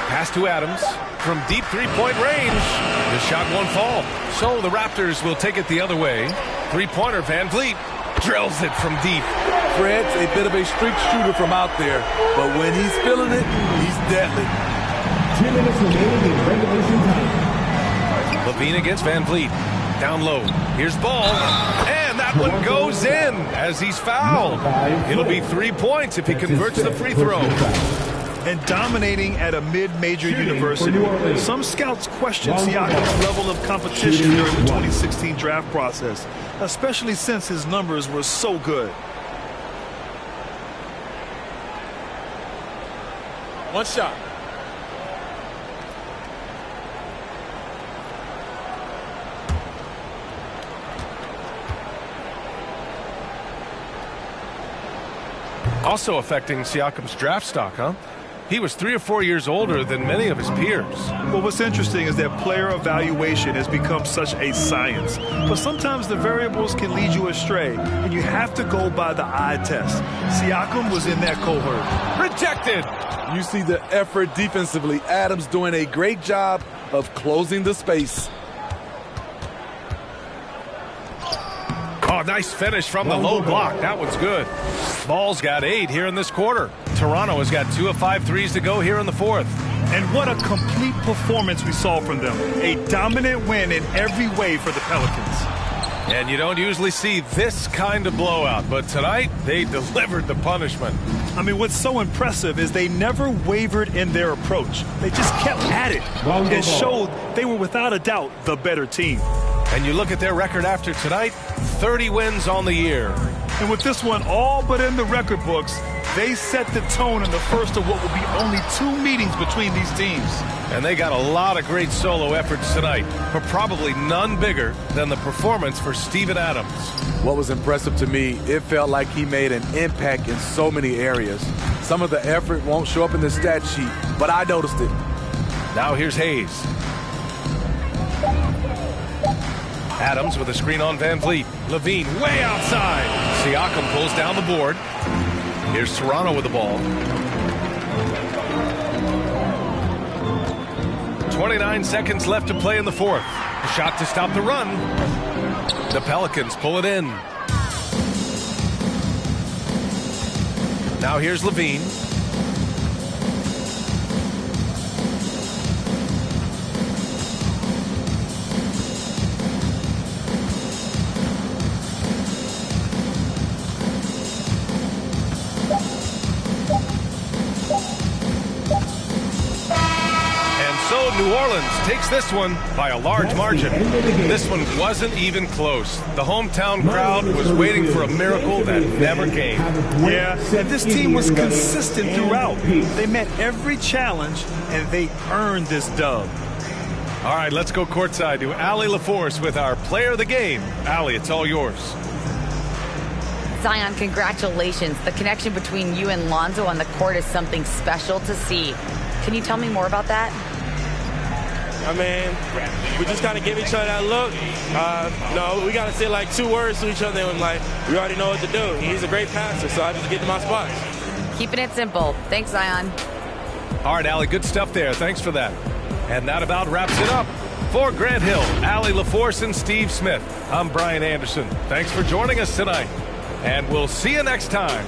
Pass to Adams from deep three-point range. The shot won't fall. So the Raptors will take it the other way. Three-pointer, Van Vliet drills it from deep. Fred's a bit of a streak shooter from out there, but when he's feeling it, he's deadly. 2 minutes remaining in regulation time. Levine against Van Vliet. Down low. Here's Ball. And that one goes in as he's fouled. It'll be 3 points if he converts the free throw. And dominating at a mid-major university, some scouts question Siakam's level of competition during the 2016 draft process, especially since his numbers were so good. One shot. Also affecting Siakam's draft stock, huh? He was 3 or 4 years older than many of his peers. Well, what's interesting is that player evaluation has become such a science. But sometimes the variables can lead you astray, and you have to go by the eye test. Siakam was in that cohort. Rejected! You see the effort defensively. Adams doing a great job of closing the space. Oh, nice finish from the low block. That one's good. Ball's got 8 here in this quarter. Toronto has got 2 of 5 threes to go here in the fourth. And what a complete performance we saw from them. A dominant win in every way for the Pelicans. And you don't usually see this kind of blowout, but tonight they delivered the punishment. I mean, what's so impressive is they never wavered in their approach. They just kept at it and showed they were without a doubt the better team. And you look at their record after tonight, 30 wins on the year. And with this one all but in the record books, they set the tone in the first of what will be only 2 meetings between these teams. And they got a lot of great solo efforts tonight, but probably none bigger than the performance for Steven Adams. What was impressive to me, it felt like he made an impact in so many areas. Some of the effort won't show up in the stat sheet, but I noticed it. Now here's Hayes. Adams with a screen on Van Vliet. Levine way outside. Siakam pulls down the board. Here's Toronto with the ball. 29 seconds left to play in the fourth. A shot to stop the run. The Pelicans pull it in. Now here's Levine. New Orleans takes this one by a large margin. This one wasn't even close. The hometown crowd was waiting for a miracle that never came. Yeah, and this team was consistent throughout. They met every challenge, and they earned this dub. All right, let's go courtside to Allie LaForce with our player of the game. Allie, it's all yours. Zion, congratulations. The connection between you and Lonzo on the court is something special to see. Can you tell me more about that? I mean, we just kind of give each other that look. No, we got to say like 2 words to each other and like, we already know what to do. He's a great passer, so I just get to my spots. Keeping it simple. Thanks, Zion. All right, Allie, good stuff there. Thanks for that. And that about wraps it up. For Grant Hill, Allie LaForce, and Steve Smith, I'm Brian Anderson. Thanks for joining us tonight, and we'll see you next time.